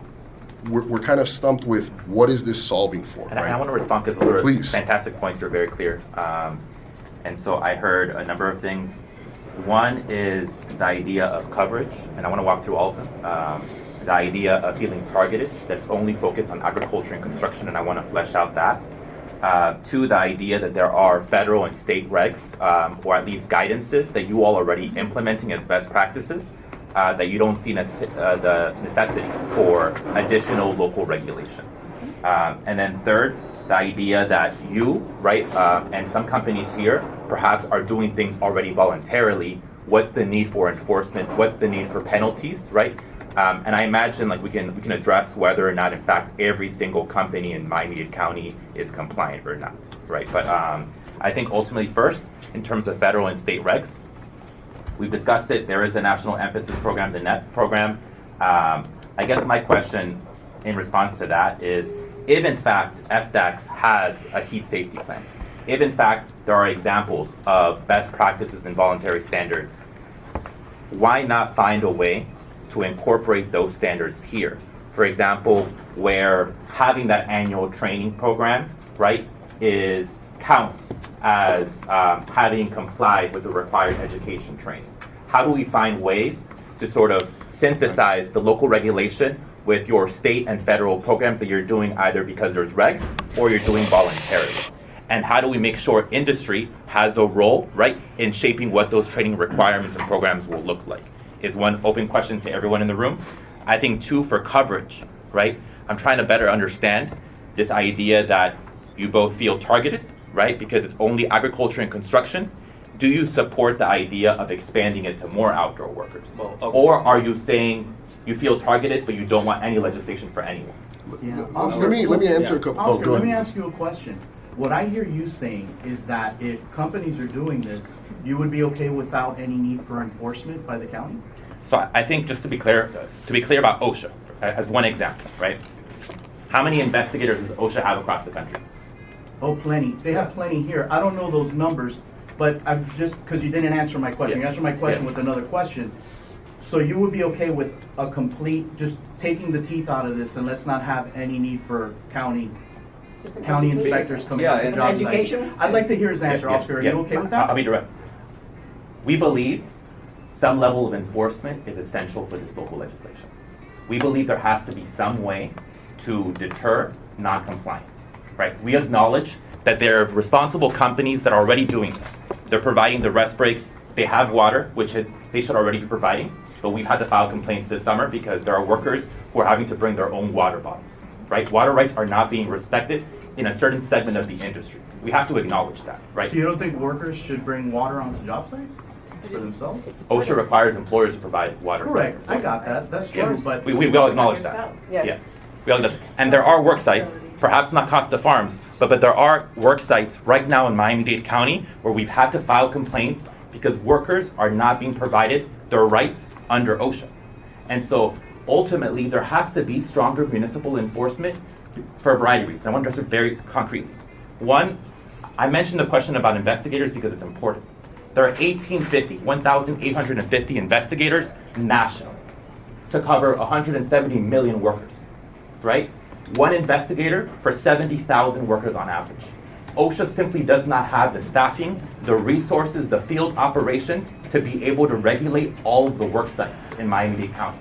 we're kind of stumped with what is this solving for, And right? I want to respond because those are Please. fantastic points. They're very clear. And so I heard a number of things. One is the idea of coverage, and I want to walk through all of them. The idea of feeling targeted, that's only focused on agriculture and construction, and I want to flesh out that. Two, the idea that there are federal and state regs, or at least guidances that you all are already implementing as best practices, that you don't see the necessity for additional local regulation. And then third, the idea that you, right, and some companies here perhaps are doing things already voluntarily. What's the need for enforcement? What's the need for penalties, right? And I imagine like we can address whether or not in fact every single company in Miami-Dade County is compliant or not, right? But I think ultimately first, in terms of federal and state regs, we've discussed it. There is a national emphasis program, the NET program. I guess my question in response to that is, if in fact FDACS has a heat safety plan, if in fact there are examples of best practices and voluntary standards, why not find a way to incorporate those standards here? For example, where having that annual training program, right, counts as having complied with the required education training. How do we find ways to sort of synthesize the local regulation with your state and federal programs that you're doing either because there's regs or you're doing voluntarily? And how do we make sure industry has a role, right, in shaping what those training requirements and programs will look like? Is one open question to everyone in the room. I think two, for coverage, right? I'm trying to better understand this idea that you both feel targeted, right? Because it's only agriculture and construction. Do you support the idea of expanding it to more outdoor workers? Or are you saying you feel targeted, but you don't want any legislation for anyone? Yeah. Let me answer a couple. Oscar, go let me ahead. ask you a question. What I hear you saying is that if companies are doing this, you would be okay without any need for enforcement by the county? So I think just to be clear about OSHA, as one example, right? How many investigators does OSHA have across the country? Oh, plenty. They have plenty here. I don't know those numbers, but I'm just, because you didn't answer my question. You answered my question with another question. So you would be okay with a complete, just taking the teeth out of this and let's not have any need for county inspectors coming out to job sites? Education? I'd like to hear his answer, Oscar. Are you okay with that? I'll be direct. We believe some level of enforcement is essential for this local legislation. We believe there has to be some way to deter non-compliance, right? We acknowledge that there are responsible companies that are already doing this. They're providing the rest breaks. They have water, which they should already be providing, but we've had to file complaints this summer because there are workers who are having to bring their own water bottles, right? Water rights are not being respected in a certain segment of the industry. We have to acknowledge that, right? So you don't think workers should bring water onto job sites for themselves? OSHA requires employers to provide water. Correct, I got that, that's true, but. We all acknowledge that. Yes. Yeah. We all acknowledge. And there are work sites, perhaps not Costa Farms, but there are work sites right now in Miami-Dade County where we've had to file complaints because workers are not being provided their rights under OSHA. And so ultimately there has to be stronger municipal enforcement for a variety of reasons. I want to address it very concretely. One, I mentioned the question about investigators because it's important. There are 1,850 investigators nationally to cover 170 million workers, right? One investigator for 70,000 workers on average. OSHA simply does not have the staffing, the resources, the field operation to be able to regulate all of the work sites in Miami-Dade County.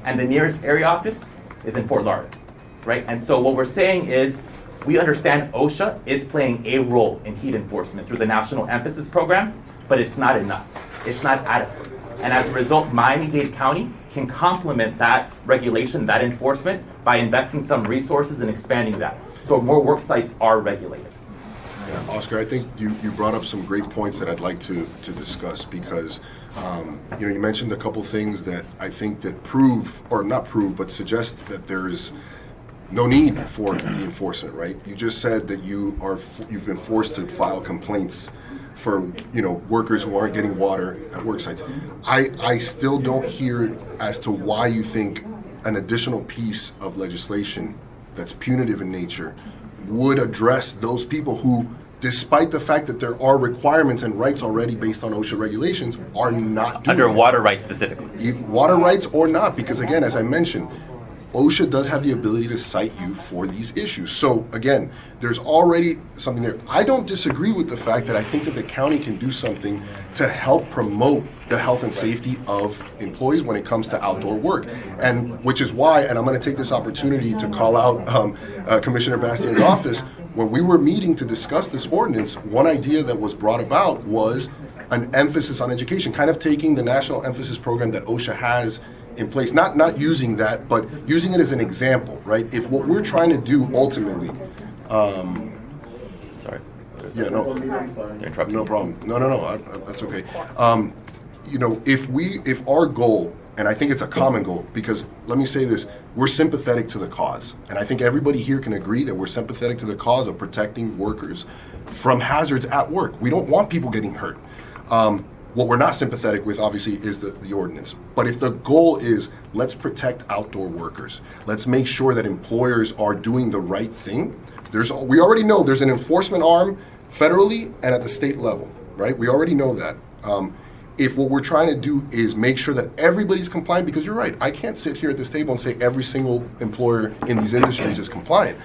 And the nearest area office is in Fort Lauderdale, right? And so what we're saying is we understand OSHA is playing a role in heat enforcement through the National Emphasis Program, but it's not enough. It's not adequate. And as a result, Miami-Dade County can complement that regulation, that enforcement, by investing some resources and expanding that. So more work sites are regulated. Yeah, Oscar, I think you brought up some great points that I'd like to discuss because you mentioned a couple things that I think that prove, or not prove, but suggest that there's no need for the enforcement, right? You just said that you've been forced to file complaints for workers who aren't getting water at work sites. I still don't hear as to why you think an additional piece of legislation that's punitive in nature would address those people who, despite the fact that there are requirements and rights already based on OSHA regulations, are not doing Under it. water rights specifically. Water rights or not, because again, as I mentioned, OSHA does have the ability to cite you for these issues. So again, there's already something there. I don't disagree with the fact that I think that the county can do something to help promote the health and safety of employees when it comes to outdoor work. And which is why, and I'm going to take this opportunity to call out Commissioner Bastien's office. When we were meeting to discuss this ordinance, one idea that was brought about was an emphasis on education, kind of taking the national emphasis program that OSHA has in place, not using that, but using it as an example, right? If what we're trying to do ultimately, Sorry. yeah, no, Interrupting no you. problem. No, that's okay. You know, if our goal, and I think it's a common goal, because let me say this, we're sympathetic to the cause, and I think everybody here can agree that we're sympathetic to the cause of protecting workers from hazards at work. We don't want people getting hurt. What we're not sympathetic with, obviously, is the ordinance. But if the goal is, let's protect outdoor workers, let's make sure that employers are doing the right thing, we already know there's an enforcement arm federally and at the state level, right? We already know that. If what we're trying to do is make sure that everybody's compliant, because you're right, I can't sit here at this table and say every single employer in these industries is compliant.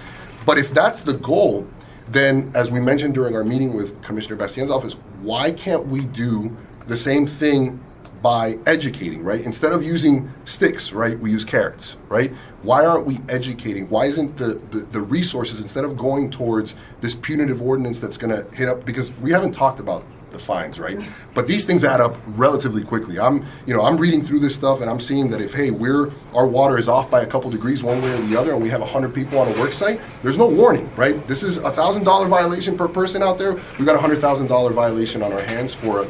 But if that's the goal, then as we mentioned during our meeting with Commissioner Bastien's office, why can't we do the same thing by educating, right? Instead of using sticks, right, we use carrots, right? Why aren't we educating? Why isn't the resources, instead of going towards this punitive ordinance that's gonna hit up, because we haven't talked about the fines, right? But these things add up relatively quickly. I'm reading through this stuff and I'm seeing that if, hey, our water is off by a couple degrees one way or the other and we have 100 people on a work site, there's no warning, right? This is $1,000 violation per person out there. We've got a $100,000 violation on our hands for a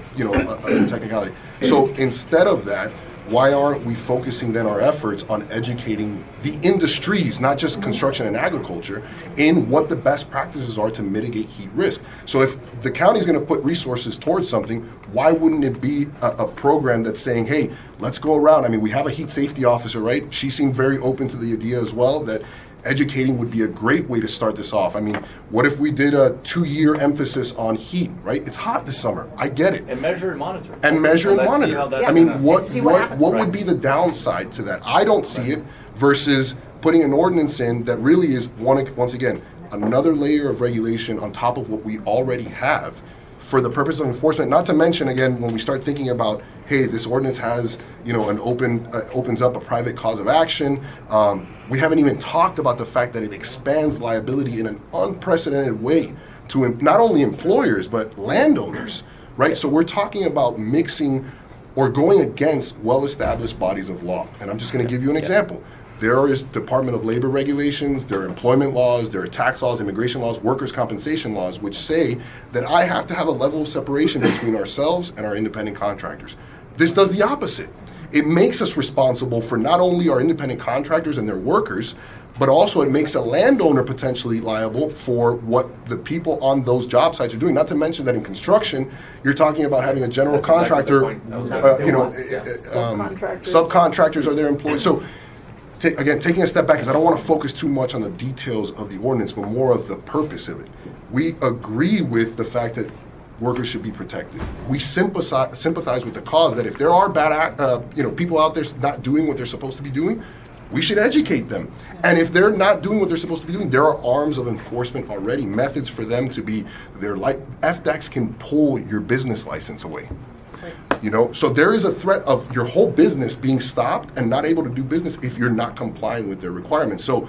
technicality. So instead of that, why aren't we focusing then our efforts on educating the industries, not just construction and agriculture, in what the best practices are to mitigate heat risk? So if the county's going to put resources towards something, why wouldn't it be a program that's saying, hey, let's go around. I mean, we have a heat safety officer, right? She seemed very open to the idea as well that educating would be a great way to start this off. I mean, what if we did a 2-year emphasis on heat, right? It's hot this summer. I get it. And measure and monitor. And measure and monitor. I mean, what would be the downside to that? I don't see it versus putting an ordinance in that really is, once again, another layer of regulation on top of what we already have for the purpose of enforcement. Not to mention, again, when we start thinking about, hey, this ordinance has, opens up a private cause of action. We haven't even talked about the fact that it expands liability in an unprecedented way to not only employers, but landowners, right? So we're talking about mixing or going against well-established bodies of law. And I'm just going to give you an example. There is Department of Labor regulations, there are employment laws, there are tax laws, immigration laws, workers' compensation laws, which say that I have to have a level of separation between ourselves and our independent contractors. This does the opposite. It makes us responsible for not only our independent contractors and their workers, but also it makes a landowner potentially liable for what the people on those job sites are doing. Not to mention that in construction, you're talking about having a general contractor, subcontractors are their employees. So again, taking a step back, because I don't want to focus too much on the details of the ordinance, but more of the purpose of it. We agree with the fact that workers should be protected. We sympathize with the cause that if there are bad, people out there not doing what they're supposed to be doing, we should educate them. And if they're not doing what they're supposed to be doing, there are arms of enforcement already, methods for them to be, FDACs can pull your business license away. So there is a threat of your whole business being stopped and not able to do business if you're not complying with their requirements. So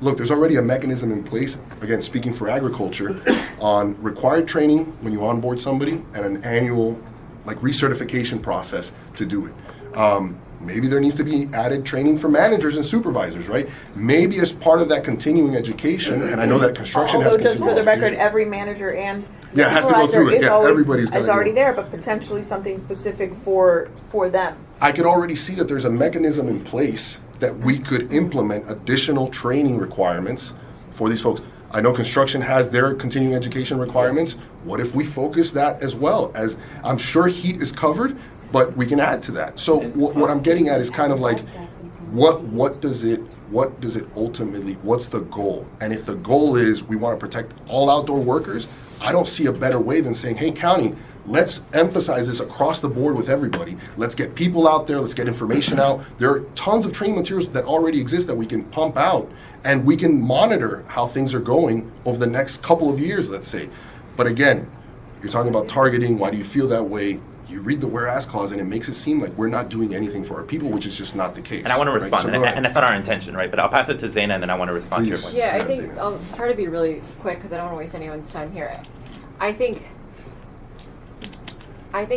look, there's already a mechanism in place, again, speaking for agriculture, on required training when you onboard somebody and an annual recertification process to do it. Maybe there needs to be added training for managers and supervisors, right? Maybe as part of that continuing education, and I know that construction has just for the record, every manager and has to go through it. Everybody's already there, but potentially something specific for them. I could already see that there's a mechanism in place that we could implement additional training requirements for these folks. I know construction has their continuing education requirements. What if we focus that as well? As I'm sure heat is covered, but we can add to that. So what I'm getting at is kind of like, what does it ultimately, what's the goal? And if the goal is we want to protect all outdoor workers, I don't see a better way than saying, hey, county, let's emphasize this across the board with everybody. Let's get people out there. Let's get information out. There are tons of training materials that already exist that we can pump out, and we can monitor how things are going over the next couple of years, let's say. But again, you're talking about targeting. Why do you feel that way? You read the whereas clause, and it makes it seem like we're not doing anything for our people, which is just not the case. And I want to right? respond, So and that's not our intention, right? But I'll pass it to Zaina, and then I want to respond to your point. Yeah, I think I'll try to be really quick because I don't want to waste anyone's time here. I think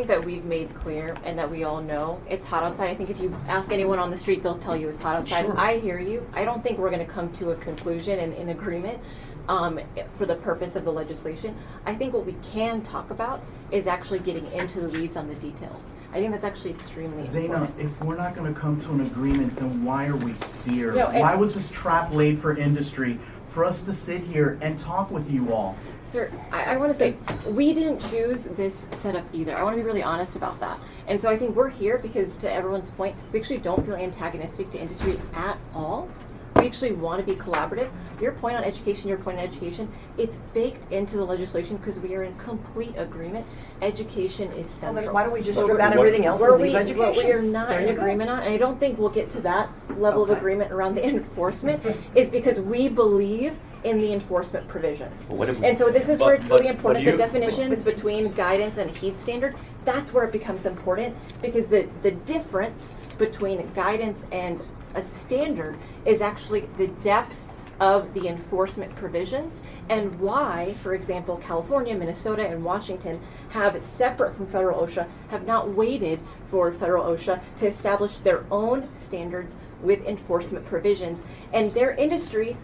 that we've made clear and that we all know it's hot outside. I think if you ask anyone on the street, they'll tell you it's hot outside. Sure. I hear you. I don't think we're going to come to a conclusion and in agreement for the purpose of the legislation. I think what we can talk about is actually getting into the weeds on the details. I think that's actually extremely important. Zaina, if we're not going to come to an agreement, then why are we here? No, Why was this trap laid for industry for us to sit here and talk with you all? Sir, I want to say, we didn't choose this setup either. I want to be really honest about that. And so I think we're here because, to everyone's point, we actually don't feel antagonistic to industry at all. We actually want to be collaborative. Your point on education, it's baked into the legislation because we are in complete agreement. Education is central. Well, then why don't we just strip out everything else and leave education? What we are not There in you go. agreement on, and I don't think we'll get to that level of agreement around the enforcement, is because we believe in the enforcement provisions. And so this is where it's really important, the definitions between guidance and a heat standard, that's where it becomes important, because the difference between guidance and a standard is actually the depths of the enforcement provisions, and why, for example, California, Minnesota, and Washington have, separate from federal OSHA, have not waited for federal OSHA to establish their own standards with enforcement provisions, and their industry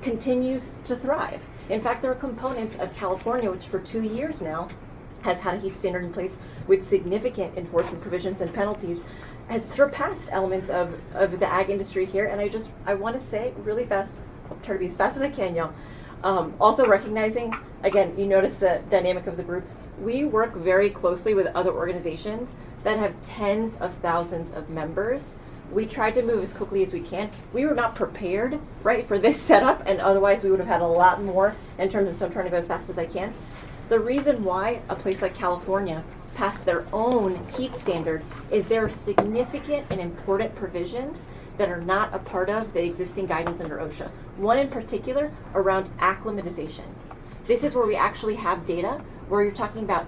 continues to thrive. In fact, there are components of California, which for 2 years now has had a heat standard in place with significant enforcement provisions and penalties, has surpassed elements of the ag industry here. And I want to say really fast, I'll try to be as fast as I can, y'all. Also recognizing, again, you notice the dynamic of the group. We work very closely with other organizations that have tens of thousands of members. We tried to move as quickly as we can. We were not prepared, right, for this setup, and otherwise we would have had a lot more in terms of, so I'm trying to go as fast as I can. The reason why a place like California passed their own heat standard is there are significant and important provisions that are not a part of the existing guidance under OSHA. One in particular around acclimatization. This is where we actually have data where you're talking about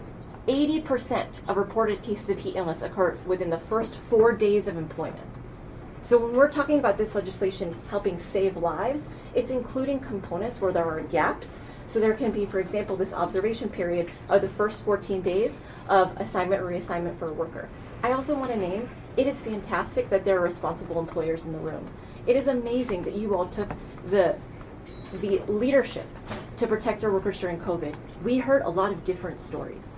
80% of reported cases of heat illness occur within the first 4 days of employment. So when we're talking about this legislation helping save lives, it's including components where there are gaps. So there can be, for example, this observation period of the first 14 days of assignment or reassignment for a worker. I also want to name, it is fantastic that there are responsible employers in the room. It is amazing that you all took the leadership to protect our workers during COVID. We heard a lot of different stories.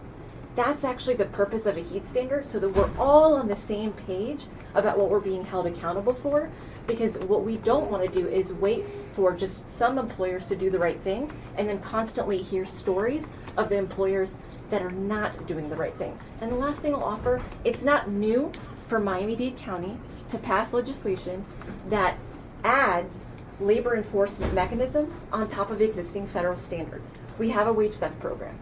That's actually the purpose of a heat standard, so that we're all on the same page about what we're being held accountable for, because what we don't want to do is wait for just some employers to do the right thing and then constantly hear stories of the employers that are not doing the right thing. And the last thing I'll offer, it's not new for Miami-Dade County to pass legislation that adds labor enforcement mechanisms on top of existing federal standards. We have a wage theft program.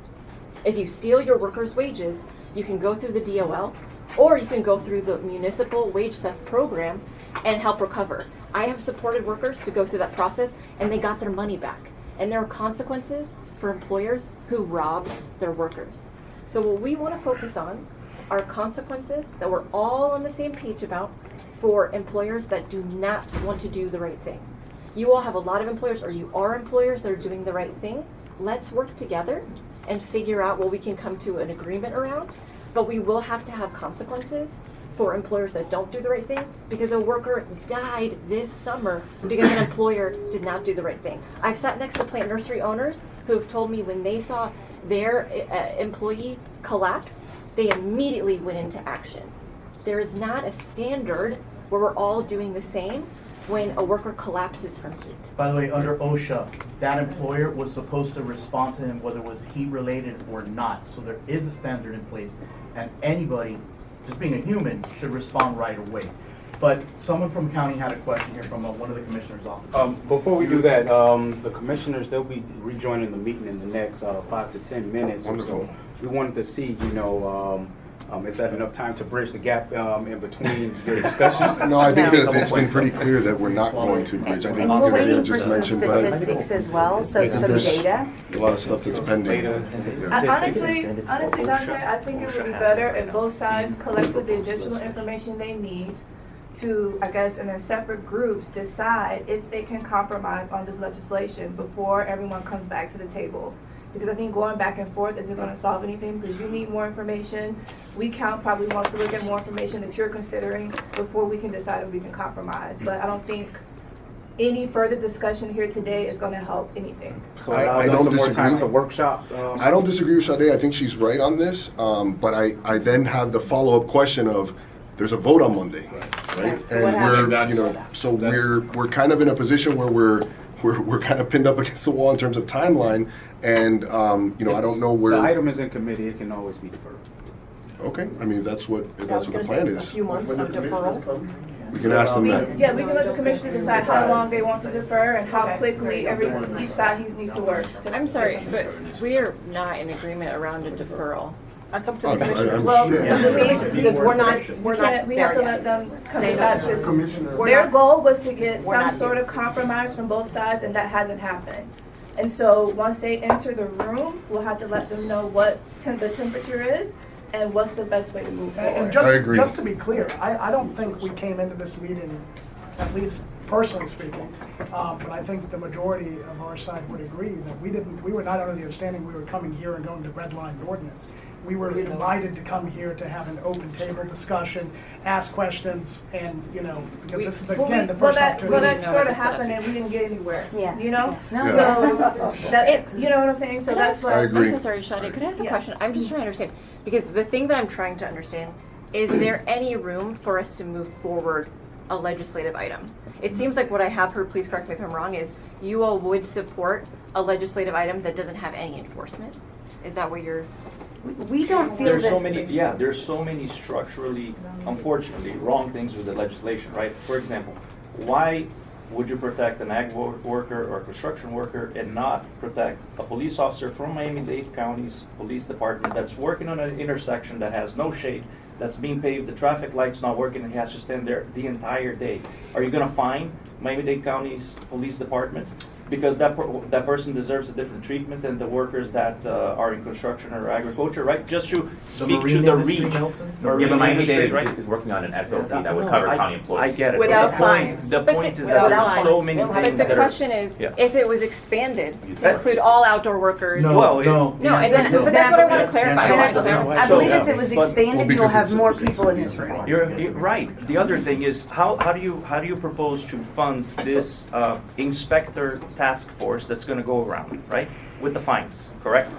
If you steal your workers' wages, you can go through the DOL, or you can go through the municipal wage theft program and help recover. I have supported workers to go through that process, and they got their money back. And there are consequences for employers who rob their workers. So what we want to focus on are consequences that we're all on the same page about for employers that do not want to do the right thing. You all have a lot of employers, or you are employers that are doing the right thing. Let's work together and figure out what we can come to an agreement around, but we will have to have consequences for employers that don't do the right thing, because a worker died this summer because an employer did not do the right thing. I've sat next to plant nursery owners who have told me when they saw their employee collapse, they immediately went into action. There is not a standard where we're all doing the same when a worker collapses from heat. By the way, under OSHA, that employer was supposed to respond to him whether it was heat related or not. So there is a standard in place, and anybody, just being a human, should respond right away. But someone from county had a question here from one of the commissioner's offices. Before we do that, the commissioners, they'll be rejoining the meeting in the next 5 to 10 minutes or Wonderful. so. We wanted to see, is that enough time to bridge the gap in between your discussions? No, I think that it's been pretty clear that we're not going to bridge. I think We're Zia waiting for just some mentioned, but statistics as well, so I think some there's data. a lot of stuff that's pending. Honestly, Dante, I think it would be better if both sides collected the additional information they need to, I guess, in their separate groups, decide if they can compromise on this legislation before everyone comes back to the table. Because I think going back and forth isn't gonna solve anything, because you need more information. WeCount probably wants to look at more information that you're considering before we can decide if we can compromise. But I don't think any further discussion here today is gonna help anything. So I don't don't more time to disagree. workshop. I don't disagree with Sade. I think she's right on this. But I then have the follow-up question of, there's a vote on Monday, right? So what And we're kind of in a position where we're kind of pinned up against the wall in terms of timeline, and I don't know where. The item is in committee, it can always be deferred. Okay, I mean, if that's what I the was gonna plan say, a is. few months of deferral. We can ask them that. Yeah, we can let the commissioner decide how long they want to defer and how quickly each side needs to work. I'm sorry, but we are not in agreement around a deferral. That's up to Oh, the I'm commissioners. Well, Because we're not we have there to yet. let them come Say decide. that. Just- Their goal was to get we're some not sort here. of compromise from both sides, and that hasn't happened. And so, once they enter the room, we'll have to let them know what the temperature is and what's the best way to move And forward. just to be clear, I don't think we came into this meeting, at least personally speaking, but I think the majority of our side would agree that we were not under the understanding we were coming here and going to redline ordinance. We were invited to come here to have an open table discussion, ask questions, and, because this is, again, the first opportunity. Well, that sort of happened and we didn't get anywhere. Yeah. So, you know what I'm saying? So that's I why. agree. I'm so sorry, Shadi. Could I ask a Yeah. question? I'm just trying to understand, because the thing that I'm trying to understand, is there any room for us to move forward a legislative item? It seems like what I have heard, please correct me if I'm wrong, is you all would support a legislative item that doesn't have any enforcement? Is that what you're? We don't feel There's that. there's so many structurally, unfortunately, wrong things with the legislation, right? For example, why would you protect an ag worker or a construction worker and not protect a police officer from Miami-Dade County's police department that's working on an intersection that has no shade, that's being paved, the traffic light's not working, and he has to stand there the entire day? Are you gonna fine Miami-Dade County's police department? Because that person deserves a different treatment than the workers that are in construction or agriculture, right? Just to speak to the reach. Yeah, but Miami-Dade is working on an SOP that would cover county employees. I get it. Without But the point- fines. The point is that Without there's so fines. many But things But that the are. question is, Yeah. if it was expanded to include all outdoor workers. Well, No. No, and then, but that's what I want to clarify. I want to clarify. I believe if it was But- expanded, you'll have more people in this room. You're right. The other thing is, how do you propose to fund this inspector task force that's gonna go around, right? With the fines, correct?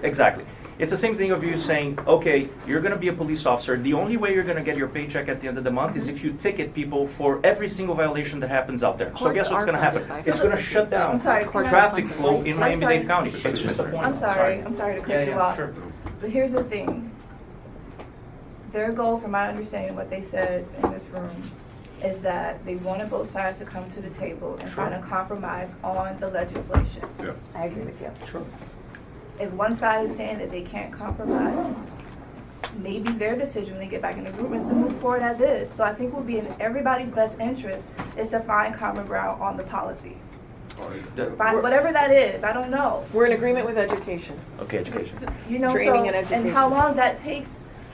Exactly. It's the same thing of you saying, okay, you're gonna be a police officer. The only way you're gonna get your paycheck at the end of the month is if you ticket people for every single violation that happens out there. So Courts guess what's are gonna happen? funded by It's gonna shut down I'm sorry, can I- traffic flow in I'm Miami-Dade sorry. County. It's just the point. I'm sorry to cut you off. Sure. But here's the thing. Their goal, from my understanding, what they said in this room, is that they wanted both sides to come to the table and find a compromise on the legislation. Yeah. I agree with you. Sure. If one side is saying that they can't compromise, maybe their decision when they get back in the room is to move forward as is. So I think will be in everybody's best interest is to find common ground on the policy. Find whatever that is, I don't know. We're in agreement with education. Okay, education. Training and education. and how long that takes,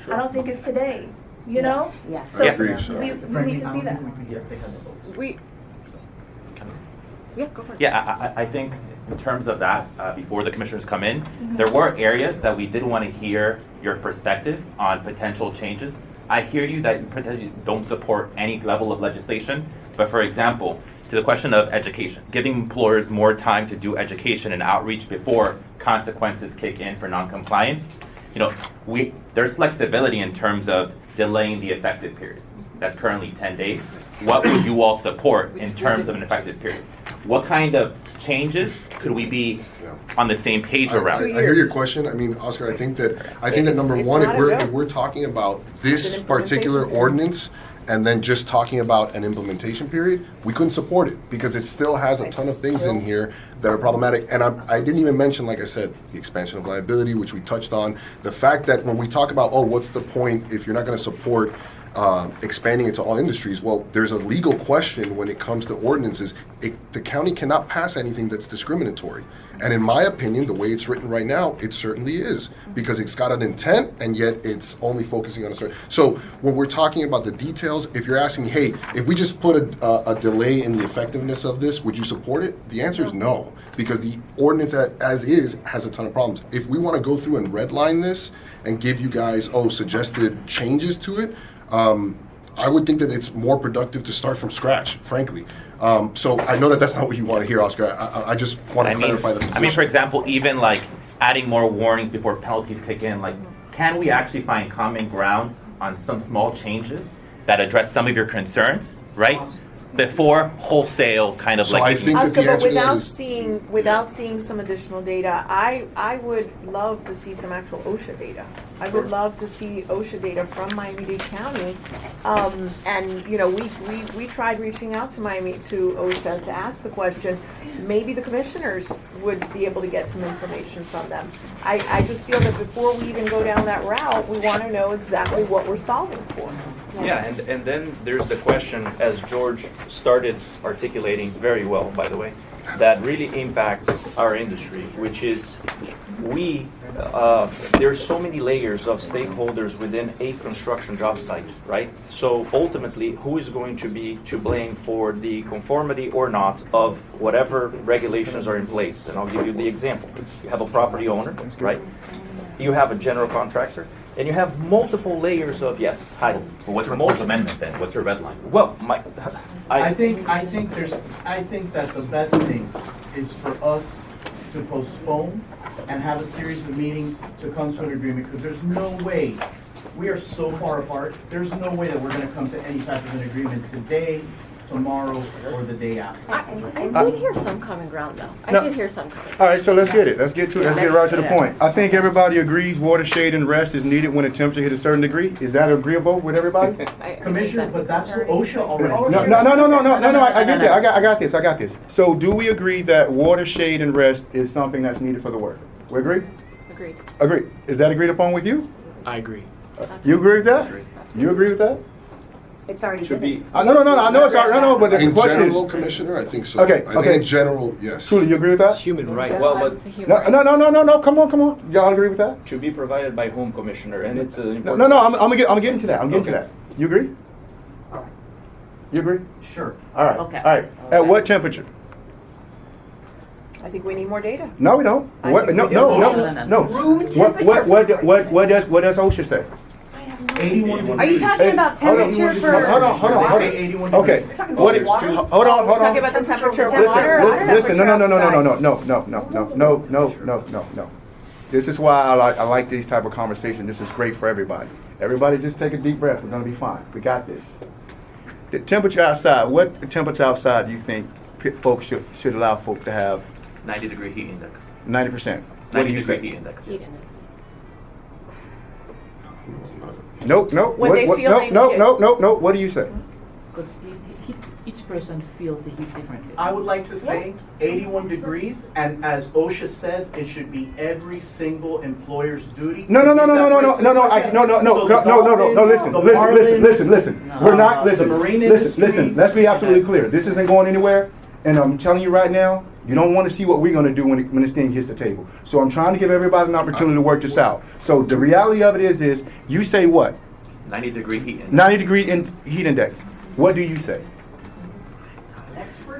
I don't think it's today, you know? Yeah. So Yeah. we need to see that. We. Yeah, go for it. Yeah, I think in terms of that, before the commissioners come in, there were areas that we did want to hear your perspective on potential changes. I hear you that you potentially don't support any level of legislation, but for example, to the question of education, giving employers more time to do education and outreach before consequences kick in for noncompliance. There's flexibility in terms of delaying the effective period. That's currently 10 days. What would you all support in terms of an effective period? What kind of changes could we be on the same page I around? hear your question. I mean, Oscar, I think that number one, if we're talking about this particular ordinance and then just talking about an implementation period, we couldn't support it because it still has a ton of things in here that are problematic. And I didn't even mention, like I said, the expansion of liability, which we touched on. The fact that when we talk about, oh, what's the point if you're not going to support expanding it to all industries? Well, there's a legal question when it comes to ordinances. The county cannot pass anything that's discriminatory. And in my opinion, the way it's written right now, it certainly is, because it's got an intent and yet it's only focusing on a certain. So when we're talking about the details, if you're asking me, hey, if we just put a delay in the effectiveness of this, would you support it? The answer is no, because the ordinance as is has a ton of problems. If we want to go through and redline this and give you guys, suggested changes to it, I would think that it's more productive to start from scratch, frankly. So I know that that's not what you want to hear, Oscar. I just want to clarify the position. I mean, for example, even like adding more warnings before penalties kick in, like, can we actually find common ground on some small changes that address some of your concerns, right? Before wholesale kind of So I think that Oscar, the but answer to that without seeing some additional data, I would love to see some actual OSHA data. I would love to see OSHA data from Miami-Dade County. And you know, we tried reaching out to OSHA to ask the question. Maybe the commissioners would be able to get some information from them. I just feel that before we even go down that route, we want to know exactly what we're solving for. Yeah, and then there's the question, as George started articulating very well, by the way, that really impacts our industry, which is there's so many layers of stakeholders within a construction job site, right? So ultimately, who is going to be to blame for the conformity or not of whatever regulations are in place? And I'll give you the example. You have a property owner, right? You have a general contractor, and you have multiple layers of, yes, hi. Well, what's your proposed amendment then? What's your red line? Well, I think that the best thing is for us to postpone and have a series of meetings to come to an agreement, because there's no way, we are so far apart, there's no way that we're gonna come to any type of an agreement today, tomorrow, or the day after. I did hear some common ground, though. I did hear some common ground. All right, so let's get it. Let's get right to the point. I think everybody agrees water, shade, and rest is needed when the temperature hits a certain degree. Is that agreeable with everybody? Commissioner, but that's what OSHA already. No, I get that. I got this. So do we agree that water, shade, and rest is something that's needed for the worker? We agree? Agreed. Agree. Is that agreed upon with you? I agree. You agree with that? You agree with that? It's already Should been. be. No, I know it's already, no, but the in question general, is. Commissioner, I think so. Okay, I think in general, yes. Truly, you agree with that? It's human rights. Well, but No, come on. Y'all agree with that? to be provided by whom, Commissioner? And it's an important. No, I'm getting to that. I'm getting to that. You agree? You agree? Sure. All right. Okay. All right. At what temperature? I think we need more data. No, we don't. I What, think no, we no, do. no, no. Room What temperature. what does OSHA say? 81 Are you talking about temperature for? Hold on. They say 81 Okay. degrees. What is, hold on. Talking about the temperature of water or the Listen, temperature no. This is why I like these type of conversations. This is great for everybody. Everybody just take a deep breath. We're gonna be fine. We got this. The temperature outside, what temperature outside do you think folks should allow folks to have? 90-degree heat index. 90%. What do you 90-degree say? heat index. He didn't. Nope. When they feel they need it. No. What do you say? Because each person feels the heat differently. I would like to say 81 degrees, and as OSHA says, it should be every single employer's duty. No. to Listen. We're not, listen. The marine industry. Listen. Let's be absolutely clear. This isn't going anywhere, and I'm telling you right now, you don't want to see what we're going to do when this thing hits the table. So I'm trying to give everybody an opportunity to work this out. So the reality of it is you say what? 90-degree heat index. 90-degree heat index. What do you say?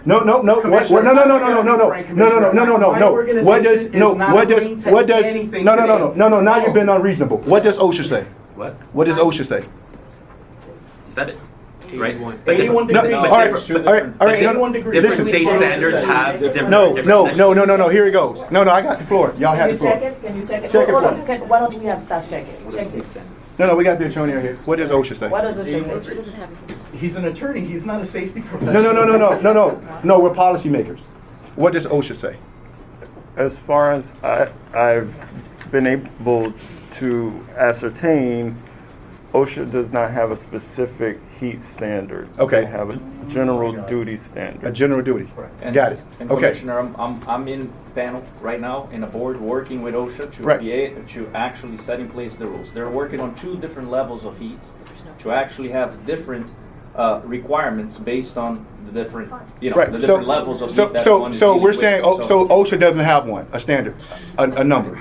No. No. What does? No. Now you've been unreasonable. What does OSHA say? What does OSHA say? Said it. Right? 81 degrees. All right. 81 degrees. Listen. State standards have different. No. Here it goes. No. I got the floor. Y'all have the floor. Can you check it? Check it Hold for on. me. Why don't we have staff check it? Check this. No. We got the attorney right here. What does OSHA say? What does it say? OSHA doesn't have it. He's an attorney. He's not a safety professional. No. We're policymakers. What does OSHA say? As far as I've been able to ascertain, OSHA does not have a specific heat standard. Okay. They have a general duty standard. A general duty. And- Got it. And Okay. Commissioner, I'm in panel right now in a board working with OSHA to Right. be able to actually set in place the rules. They're working on 2 different levels of heats to actually have different requirements based on the different, Right. the different levels of heat that one is So dealing we're with. saying, so OSHA doesn't have one, a standard, a number.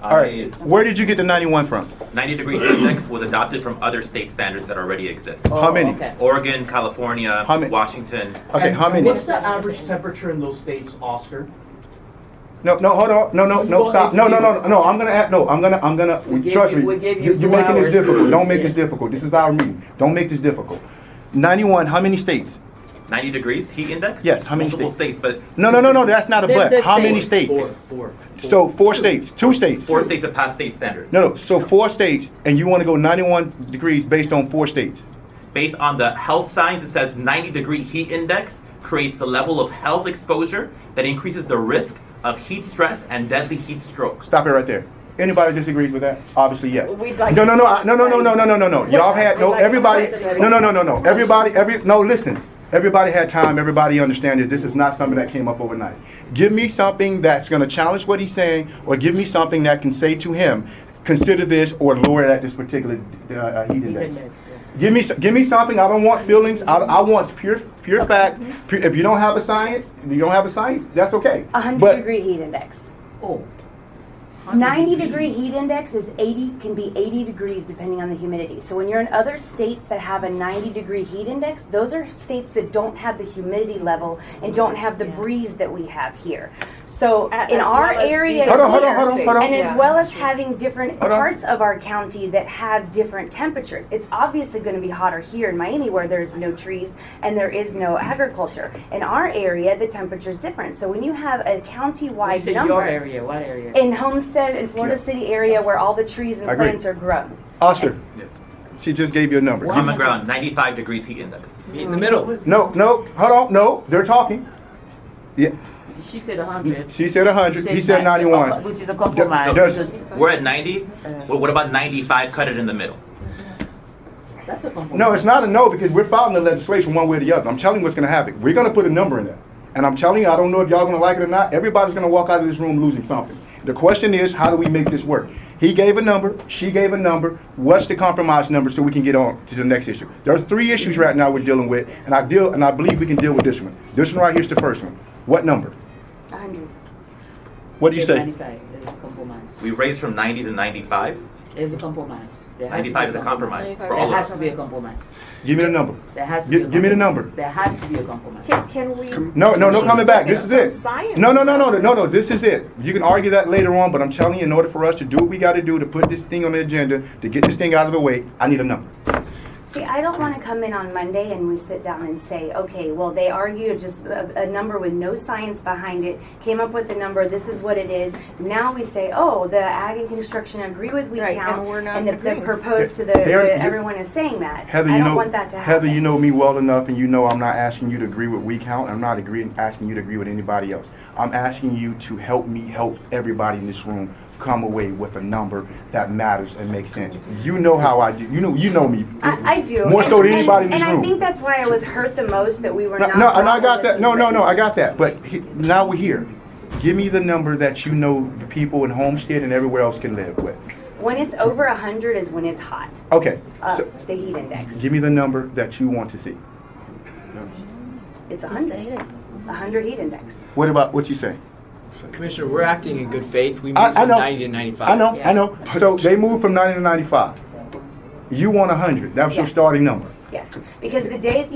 All right. Where did you get the 91 from? 90-degree index was adopted from other state standards that already exist. How many? Oregon, California, How many? Washington. Okay, how many? What's the average temperature in those states, Oscar? No, hold on. No, stop. No, I'm gonna add, trust me. You're making this difficult. Don't make this difficult. This is our meeting. Don't make this difficult. 91, how many states? 90 degrees heat index? Yes, how many Multiple states, but No, that's not a but. How many states? Four. So 4 states, 2 states. 4 states have passed state standards. No, so 4 states, and you want to go 91 degrees based on 4 states. Based on the health science, it says 90-degree heat index creates the level of health exposure that increases the risk of heat stress and deadly heat strokes. Stop it right there. Anybody disagrees with that? Obviously, yes. We'd like No. to Y'all had everybody. No. Listen. Everybody had time. Everybody understands this is not something that came up overnight. Give me something that's going to challenge what he's saying, or give me something that can say to him, consider this or lower it at this particular heat index. Give me something. I don't want feelings. I want pure fact. If you don't have a science, that's okay. 100-degree heat index. 90-degree heat index can be 80 degrees depending on the humidity. So when you're in other states that have a 90-degree heat index, those are states that don't have the humidity level and don't have the breeze that we have here. So in our area here, and as well as having different parts of our county that have different temperatures, it's obviously going to be hotter here in Miami where there's no trees and there is no agriculture. In our area, the temperature is different. So when you have a county-wide number, your area, what area? in Homestead and Florida City area where all the trees and I agree. plants are grown. Oscar, she just gave you a number. Common ground, 95 degrees heat index. In the middle. No, hold on. No, they're talking. Yeah. She said 100. She said 100. He said 91. Which is a compromise. We're at 90. What about 95? Cut it in the middle. That's a compromise. No, it's not a no because we're following the legislation one way or the other. I'm telling you what's going to happen. We're going to put a number in there. And I'm telling you, I don't know if y'all going to like it or not. Everybody's going to walk out of this room losing something. The question is, how do we make this work? He gave a number. She gave a number. What's the compromise number so we can get on to the next issue? There's 3 issues right now we're dealing with, and I believe we can deal with this one. This one right here is the first one. What number? 100. What do you say? 95. There's a compromise. We raised from 90 to 95. There's a compromise. There has to 95 be is a compromise for There all of has us. to be a compromise. Give me the number. There has to be a Give me the number. compromise. There has to be a compromise. Can we? No, coming back. This is it. Science. No. This is it. You can argue that later on, but I'm telling you, in order for us to do what we got to do to put this thing on the agenda, to get this thing out of the way, I need a number. See, I don't want to come in on Monday and we sit down and say, okay, well, they argued just a number with no science behind it, came up with the number, this is what it is. Now we say, oh, the ag and construction agree with WeCount, and we're not and the agreeing. proposed to everyone is saying that. Heather, I don't want that to happen. Heather, you know me well enough, and you know I'm not asking you to agree with WeCount. I'm not asking you to agree with anybody else. I'm asking you to help me help everybody in this room come away with a number that matters and makes sense. You know how I do. You know me. I do. More so than anybody in this room. room. And I think that's why I was hurt the most that we were not. No, and I got that. No, I got that. But now we're here. Give me the number that you know the people in Homestead and everywhere else can live with. When it's over 100 is when it's hot. Okay. So the heat index. give me the number that you want to see. It's 100. 100 heat index. What about what you say? Commissioner, we're acting in good faith. We moved I from know. 90 to 95. I know. So they moved from 90 to 95. You want 100. That was your Yes. starting number. Yes, because the days,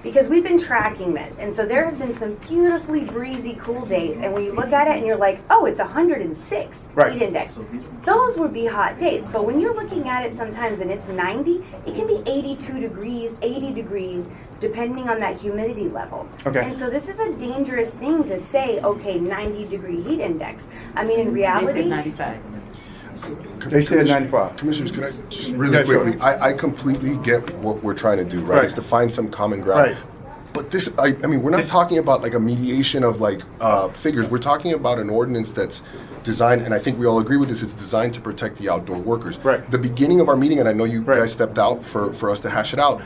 because we've been tracking this, and so there has been some beautifully breezy, cool days, and when you look at it and you're like, oh, it's 106 Right. heat index. Those would be hot days, but when you're looking at it sometimes and it's 90, it can be 82 degrees, 80 degrees, depending on that humidity level. Okay. And so this is a dangerous thing to say, okay, 90-degree heat index. I mean, in reality. They said 95. They said 95. Commissioners, can I just really quickly, I completely get what we're trying to do, right? Right. It's to find some common ground. Right. But this, I mean, we're not talking about like a mediation of like figures. We're talking about an ordinance that's designed, and I think we all agree with this, it's designed to protect the outdoor workers. Right. The beginning of our meeting, and I know you guys stepped out for us to hash it out,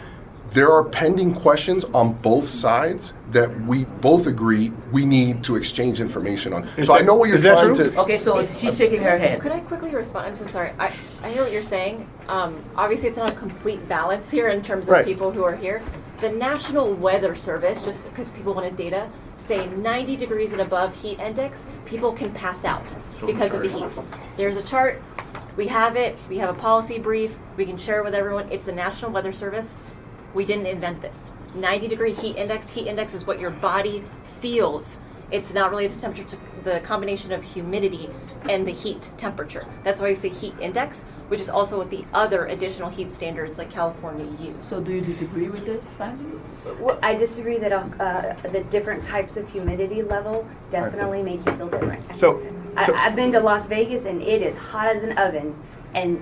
there are pending questions on both sides that we both agree we need to exchange information on. So I know what you're trying to... Okay, so she's shaking her head. Could I quickly respond? I'm so sorry. I hear what you're saying. Obviously, it's not a complete balance here in terms of people who are here. The National Weather Service, just because people wanted data, say 90 degrees and above heat index, people can pass out because of the heat. There's a chart. We have it. We have a policy brief. We can share it with everyone. It's the National Weather Service. We didn't invent this. 90-degree heat index. Heat index is what your body feels. It's not related to temperature, the combination of humidity and the heat temperature. That's why I say heat index, which is also what the other additional heat standards like California use. So do you disagree with this, Fanny? Well, I disagree that the different types of humidity level definitely make you feel different. I've been to Las Vegas and it is hot as an oven, and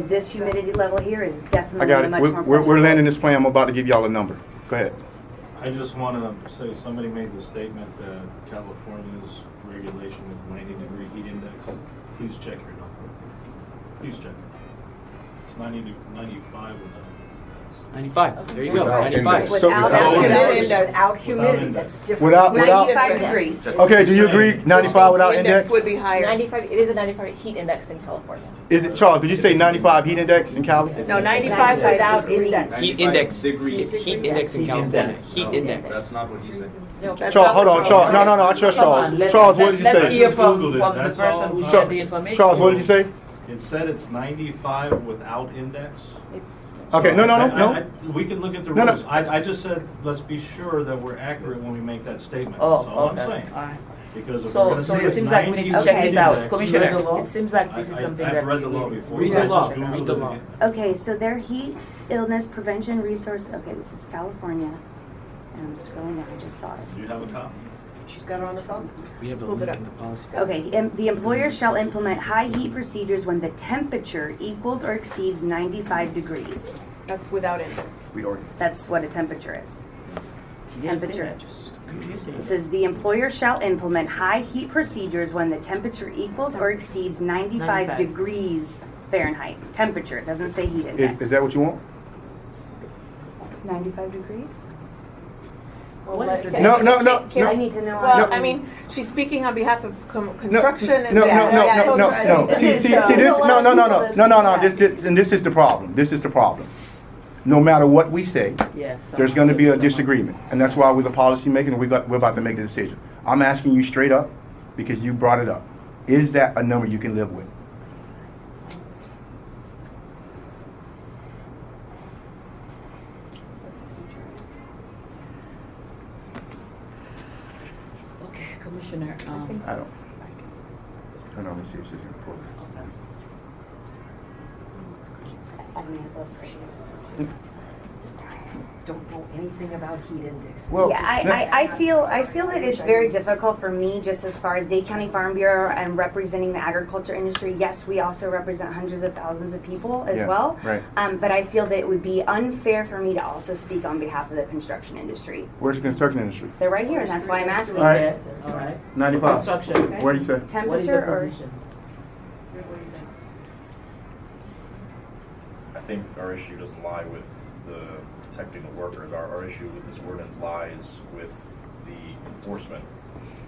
this humidity level here is definitely I got it. much more We're landing this plane. I'm about to give y'all a number. Go ahead. I just want to say somebody made the statement that California's regulation is 90-degree heat index. Please check your number. Please check it. It's 95 with that. 95. There you go. Without 95. index. Without humidity, that's different. Without 95 degrees. Okay, do you agree? 95 without index? would be higher. 95. It is a 95 heat index in California. Is it Charles? Did you say 95 heat index in Cali? No, 95 without index. Heat index. Heat index in California. Heat index. That's not what he said. No, Charles, hold on, Charles. No, I trust Charles. Charles, what did you Let's say? hear from the That's person all. who shared the information. Charles, what did you say? It said it's 95 without index. Okay, no. We can look at the No, no. rules. I just said, let's be sure that we're accurate when we make that statement. Oh, That's all I'm okay. saying. All right. Because if we're So gonna say it it's seems like we need to 90 check this out. index- Commissioner, it seems like this is something that I've read the we- law before. Read I the law. just Googled Read the it law. again. Okay, so their heat illness prevention resource, okay, this is California. And I'm scrolling down, I just saw it. Do you have a copy? She's got it on her phone. We have the Pulled it link up. in the policy. Okay, the employer shall implement high heat procedures when the temperature equals or exceeds 95 degrees. That's without index. That's what a temperature is. He didn't say Temperature. that, just introduce It it. says the employer shall implement high heat procedures when the temperature equals or exceeds 95 95. degrees Fahrenheit. Temperature, it doesn't say heat index. Is that what you want? 95 degrees? What is the No. I need to know. Well, I mean, she's speaking on behalf of construction and. No. Yeah, See this? No. This is the problem. This is the problem. No matter what we say, Yes. there's going to be a disagreement, and that's why we're the policy maker and we're about to make a decision. I'm asking you straight up because you brought it up. Is that a number you can live with? Okay, Commissioner, I don't. Hold on, let me see if she's important. Don't know anything about heat index. Well, Yeah, I feel that it's very difficult for me, just as far as Dade County Farm Bureau and representing the agriculture industry. Yes, we also represent hundreds of thousands of people as Yeah, well. right. But I feel that it would be unfair for me to also speak on behalf of the construction industry. Where's the construction industry? They're right here, and that's why I'm asking. All right. yes, all right. 95. Construction. What do you say? What is Temperature your or? position? I think our issue doesn't lie with the protecting the workers. Our issue with this ordinance lies with the enforcement.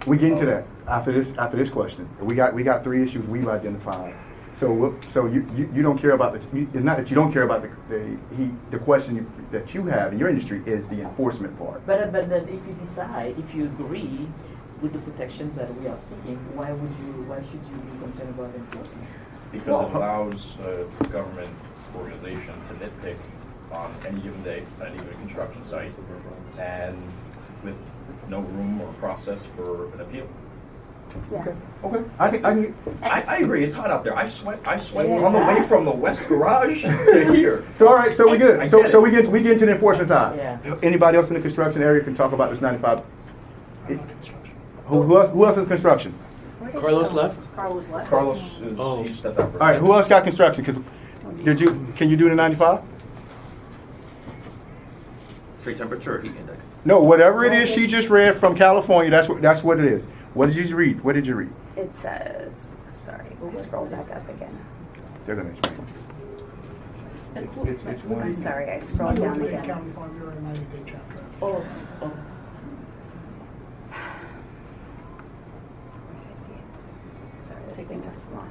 We get into that after this question. We got 3 issues we've identified. So you don't care about it's not that you don't care about the question that you have in your industry is the enforcement part. But then if you decide, if you agree with the protections that we are seeking, why should you be concerned about enforcement? Because it allows a government organization to nitpick on any given day, at any given construction site, and with no room or process for an appeal. Yeah. Okay. I agree. It's hot out there. I sweat on the way from the west garage to here. So all right, so we good. I So get so it. we get into the enforcement side. Yeah. Anybody else in the construction area can talk about this 95? Who else is construction? Carlos left? Carlos left. Carlos is Oh. he stepped out for. All right, who else got construction? Can you do the 95? Straight temperature or heat index? No, whatever it is she just read from California, that's what it is. What did you read? What did you read? It says, sorry, I scrolled back up again. They're gonna explain. It's one. I'm sorry, I scrolled down again. County Farm Bureau and Miami-Dade chapter. Oh. Sorry, this thing is small.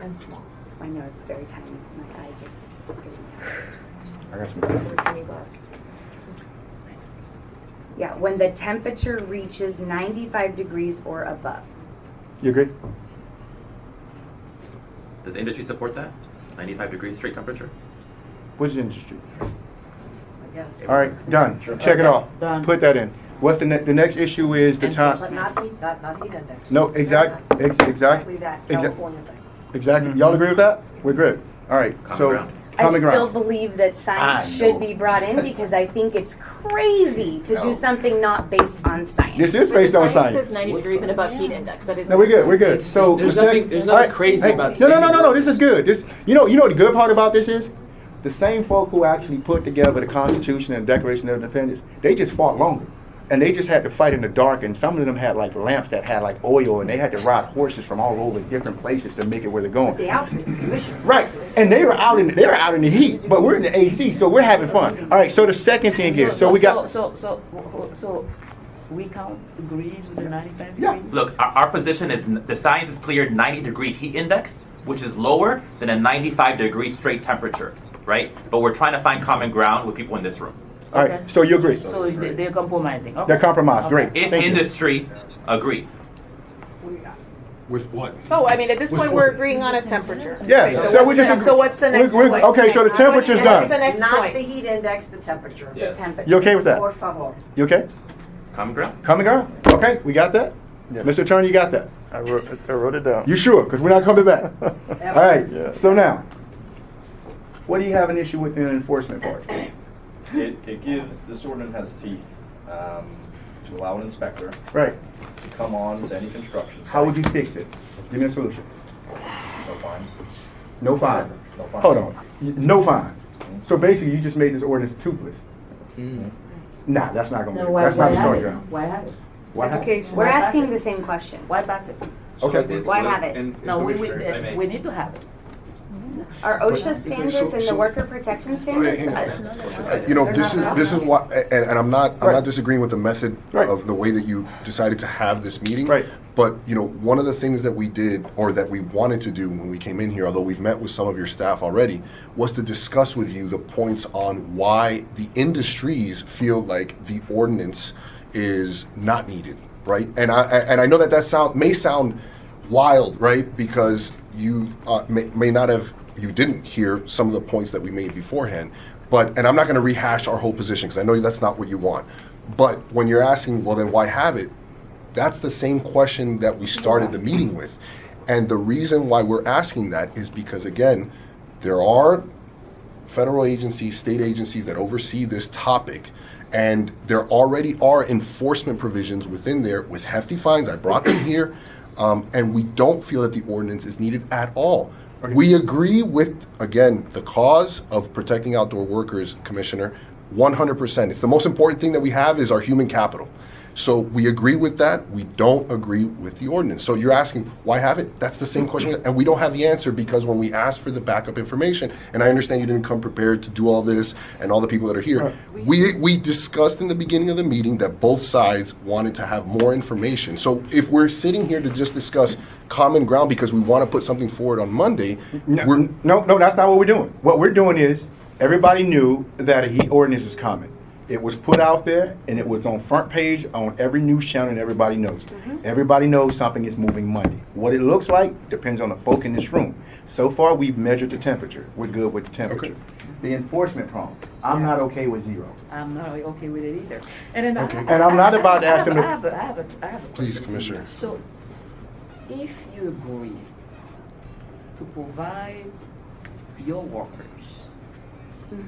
And small. I know it's very tiny. My eyes are getting tired. I got some. Tiny glasses. Yeah, when the temperature reaches 95 degrees or above. You agree? Does industry support that? 95 degrees straight temperature? Which industry? I guess. All right, done. Check it off. Done. Put that in. What's the next issue is the But time. not heat index. No, exactly. Exactly that, Exact- California thing. Exactly. Y'all agree with that? We're good. All right. Common So, ground. I common still ground. believe that science should be brought in because I think it's crazy to do something not based on science. This is based on Science science. says 90 degrees and above heat index. That is. No, we're good. We're good. So there's the nothing- sec- there's all nothing crazy about No, no, saving no, no. This is good. This, you know what the good part about this is? The same folk who actually put together the Constitution and Declaration of Independence, they just fought longer. And they just had to fight in the dark, and some of them had like lamps that had like oil, and they had to ride horses from all over different places to make it where they're going. The outfits, commission. Right, and they were out in the heat, but we're in the AC, so we're having fun. All right, so the second thing is, so we got. So WeCount agrees with the 95 Yeah. degrees? Look, our position is the science is clear 90-degree heat index, which is lower than a 95-degree straight temperature, right? But we're trying to find common ground with people in this room. All right, so you agree? So they're compromising. Okay. They're compromised. Great. If Thank you. industry agrees. With what? Oh, I mean, at this With point, what? we're agreeing on a temperature. Yes, Okay, so we what's just the- agree- So what's the next we- point? okay, so the temperature's What's done. the next Not point? the heat index, the temperature. Yes. You okay with that? Por favor. You okay? Common ground. Common ground? Okay, we got that? Yeah. Mr. Attorney, you got that? I wrote it down. You sure? Because we're not coming back. All right, Yeah. so now, what do you have an issue with in the enforcement part? It gives, this ordinance has teeth to allow an inspector Right. to come on to any construction site. How would you fix it? Give me a solution. No fines. No fine. No fines. Hold on. No fine. So basically, you just made this ordinance toothless. Nah, that's not gonna No, work. why That's not the have story it? ground. Why have it? Why have it? Education. We're asking the same question. Why pass it? Okay. Why have it? No, we need to have it. Are OSHA standards and the worker protection standards? You know, this is why, and I'm not Right. disagreeing with the method Right. of the way that you decided to have this meeting. Right. But, you know, one of the things that we did, or that we wanted to do when we came in here, although we've met with some of your staff already, was to discuss with you the points on why the industries feel like the ordinance is not needed, right? And I know that may sound wild, right? Because you may not have, you didn't hear some of the points that we made beforehand. And I'm not going to rehash our whole position because I know that's not what you want. But when you're asking, well, then why have it? That's the same question that we started the meeting with. And the reason why we're asking that is because, again, there are federal agencies, state agencies that oversee this topic. And there already are enforcement provisions within there with hefty fines. I brought them here. And we don't feel that the ordinance is needed at all. We agree with, again, the cause of protecting outdoor workers, Commissioner, 100%. It's the most important thing that we have is our human capital. So we agree with that. We don't agree with the ordinance. So you're asking, why have it? That's the same question. And we don't have the answer because when we asked for the backup information, and I understand you didn't come prepared to do all this and all the people that are here, we discussed in the beginning of the meeting that both sides wanted to have more information. So if we're sitting here to just discuss common ground because we want to put something forward on Monday, No, that's not what we're doing. What we're doing is, everybody knew that a heat ordinance is coming. It was put out there, and it was on front page on every news channel, and everybody knows. Everybody knows something is moving Monday. What it looks like depends on the folk in this room. So far, we've measured the temperature. We're good with the temperature. The enforcement problem, I'm not okay with 0. I'm not okay with it either. And then And I'm not about to ask them to- I have a Please, question. Commissioner. So, if you agree to provide your workers,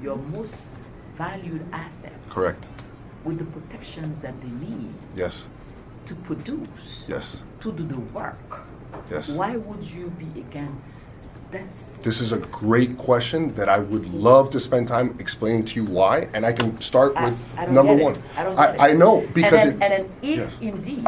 your most valued assets, correct. with the protections that they need Yes. to produce, Yes. to do the work, Yes. why would you be against This is a great question that I would love to spend time explaining to you why, and I can start with number one. I know, because and then if indeed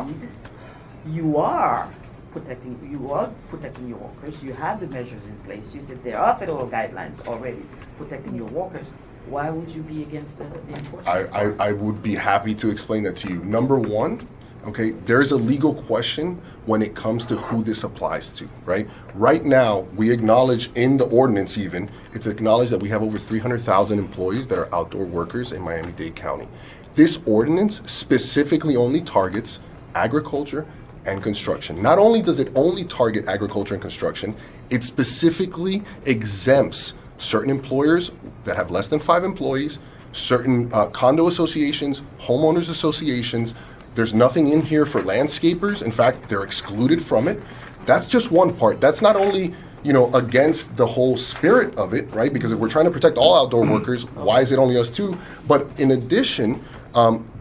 you are protecting your workers, you have the measures in place, you said there are federal guidelines already protecting your workers, why would you be against the enforcement? I would be happy to explain that to you. Number one, okay, there's a legal question when it comes to who this applies to, right? Right now, we acknowledge in the ordinance even, it's acknowledged that we have over 300,000 employees that are outdoor workers in Miami-Dade County. This ordinance specifically only targets agriculture and construction. Not only does it only target agriculture and construction, it specifically exempts certain employers that have less than 5 employees, certain condo associations, homeowners associations. There's nothing in here for landscapers. In fact, they're excluded from it. That's just one part. That's not only, against the whole spirit of it, right? Because if we're trying to protect all outdoor workers, why is it only us two? But in addition,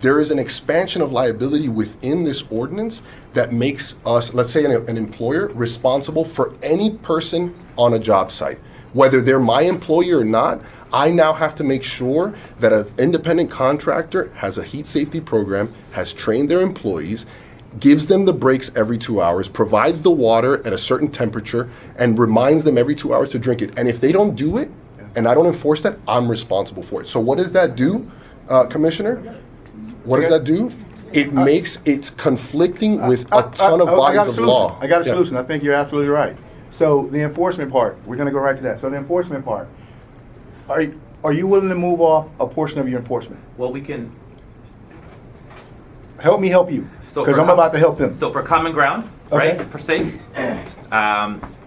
there is an expansion of liability within this ordinance that makes us, let's say an employer, responsible for any person on a job site. Whether they're my employee or not, I now have to make sure that an independent contractor has a heat safety program, has trained their employees, gives them the breaks every 2 hours, provides the water at a certain temperature, and reminds them every 2 hours to drink it. And if they don't do it, and I don't enforce that, I'm responsible for it. So what does that do, Commissioner? What does that do? It's conflicting with a ton of bodies of law. I got a solution. I think you're absolutely right. So the enforcement part, we're going to go right to that. So the enforcement part, are you willing to move off a portion of your enforcement? Well, we can. Help me help you, So because for I'm about to help them. So for common ground, Okay. right, for sake,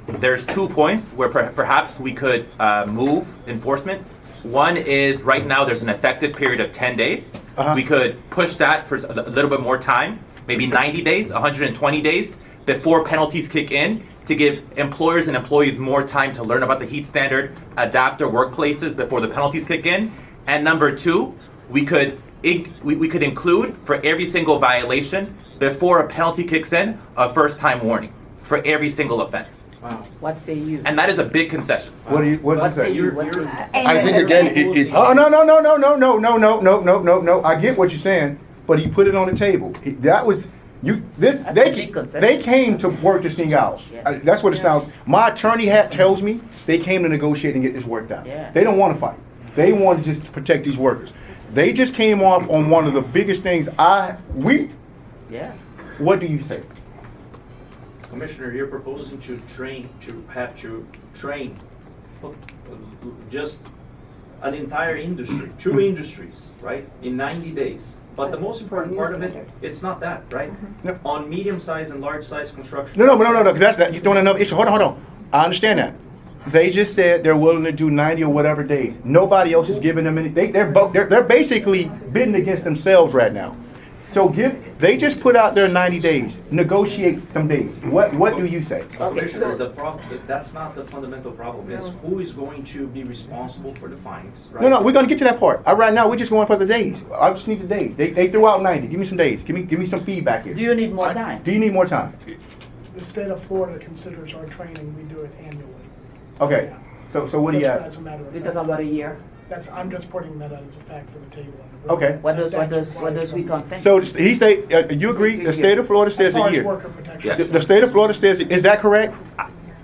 there's 2 points where perhaps we could move enforcement. One is right now there's an effective period of 10 days. We could push that for a little bit more time, maybe 90 days, 120 days before penalties kick in, to give employers and employees more time to learn about the heat standard, adapt their workplaces before the penalties kick in. And number 2, we could include for every single violation before a penalty kicks in, a first-time warning for every single offense. Wow. What say you? And that is a big concession. What do you say? I think again, it's. Oh no! I get what you're saying, but he put it on the table. That was you. They came to work this thing out. Yes. That's what it sounds. My attorney hat tells me they came to negotiate and get this worked out. Yeah. They don't want to fight. They want to just protect these workers. They just came off on one of the biggest things. Yeah. What do you say? Commissioner, you're proposing to train just an entire industry, 2 industries, right, in 90 days. But the most important part of it, it's not that, right? No. On medium-sized and large-sized construction. No. That's not. You're throwing another issue. Hold on. I understand that. They just said they're willing to do 90 or whatever days. Nobody else is giving them any. They're basically bidding against themselves right now. So they just put out their 90 days. Negotiate some days. What do you say? Okay, so that's not the fundamental problem. It's who is going to be responsible for the fines, right? No, we're going to get to that part. Right now, we're just going for the days. I just need the days. They threw out 90. Give me some days. Give me some feedback here. Do you need more time? Do you need more time? The state of Florida considers our training, we do it annually. Okay. So what do you have? As a matter of We fact. talk about a year. I'm just putting that as a fact for the table. Okay. What does WeCount think? So he say you agree? The state of Florida says As far a as year. worker protection. Yes. The state of Florida says. Is that correct?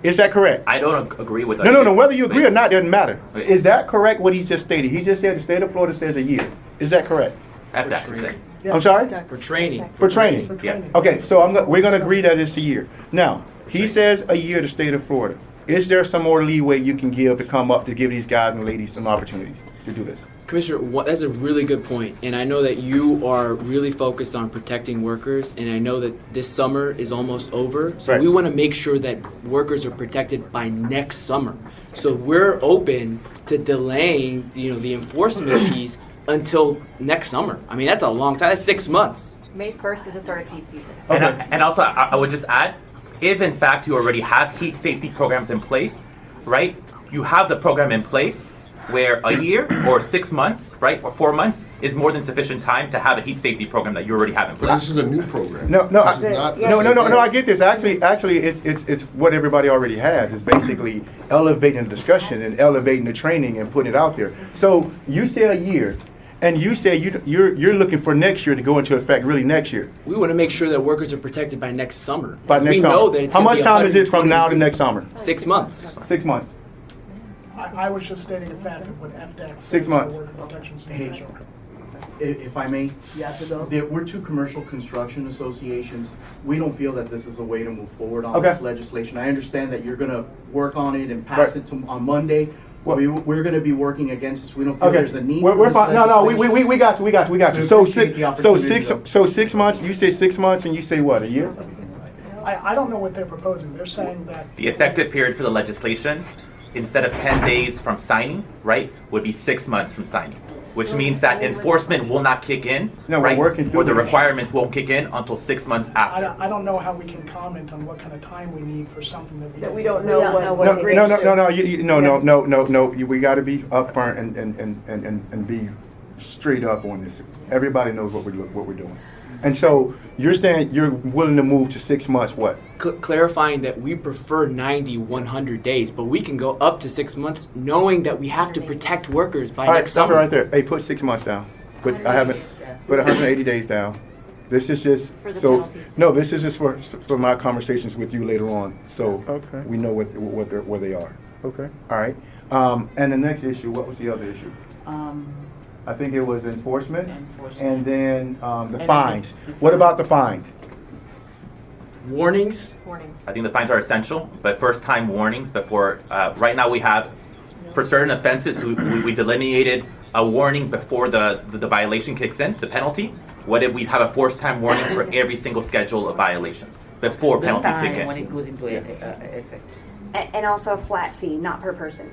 Is that correct? I don't agree with that. No. Whether you agree or not doesn't matter. Okay. Is that correct? What he just stated? He just said the state of Florida says a year. Is that correct? That's it. I'm sorry. For training. For training. Yeah. Okay. So we're going to agree that it's a year. Now he says a year. The state of Florida. Is there some more leeway you can give to come up to give these guys and ladies some opportunities to do this? Commissioner, that's a really good point, and I know that you are really focused on protecting workers, and I know that this summer is almost over, so Right. we want to make sure that workers are protected by next summer. So we're open to delaying, the enforcement piece until next summer. I mean, that's a long time. That's 6 months. May 1st is the start of heat season. And also, I would just add, if in fact you already have heat safety programs in place, right? You have the program in place. where a year or 6 months, right, or 4 months is more than sufficient time to have a heat safety program that you already have in But place. this is a new program. No, This is not- no, I get this. Actually, it's what everybody already has. It's basically elevating the discussion and elevating the training and putting it out there. So you say a year, and you say you're looking for next year to go into effect really next year. We want to make sure that workers are protected by next summer. By 'Cause next we summer. know that it's How gonna much be time is it from 120 now to degrees. next summer? 6 months. 6 months. I was just stating a fact of what FDAC 6 says months. for worker protection Hey, standards. if I may, we're two commercial construction associations. We don't feel that this is a way to move forward on Okay. this legislation. I understand that you're gonna work on it and pass Right. it on Monday. Well- We're gonna be working against this. We don't feel Okay, there's a need we're for this fine. No, legislation. we got you. So So appreciate the opportunity, so 6 months. You say 6 months, and you say what? A year? I don't know what they're proposing. They're saying that The effective period for the legislation, instead of 10 days from signing, right, would be 6 months from signing. Which means that enforcement will not kick in, No, we're right? working through Or the the requirements won't kick in until 6 months after. I don't know how we can comment on what kind of time we need for something that we don't know what. No. We got to be upfront and be straight up on this. Everybody knows what we're doing. And so you're saying you're willing to move to 6 months. What? Clarifying that we prefer 90, 100 days, but we can go up to 6 months knowing that we have to protect workers by All right, next stop it summer. right there. Hey, put 6 months down. But I haven't. Put 180 days down. This is just For the so. penalties. No, this is just for my conversations with you later on. So Okay. we know where they are. Okay. All right. And the next issue. What was the other issue? I think it was enforcement, and then the And fines. the What about the fines? Warnings? I think the fines are essential, but first time warnings before, right now we have, for certain offenses, we delineated a warning before the violation kicks in, the penalty. What if we have a first time warning for every single schedule of violations before The penalties time kick in? when it goes into effect. And also a flat fee, not per person,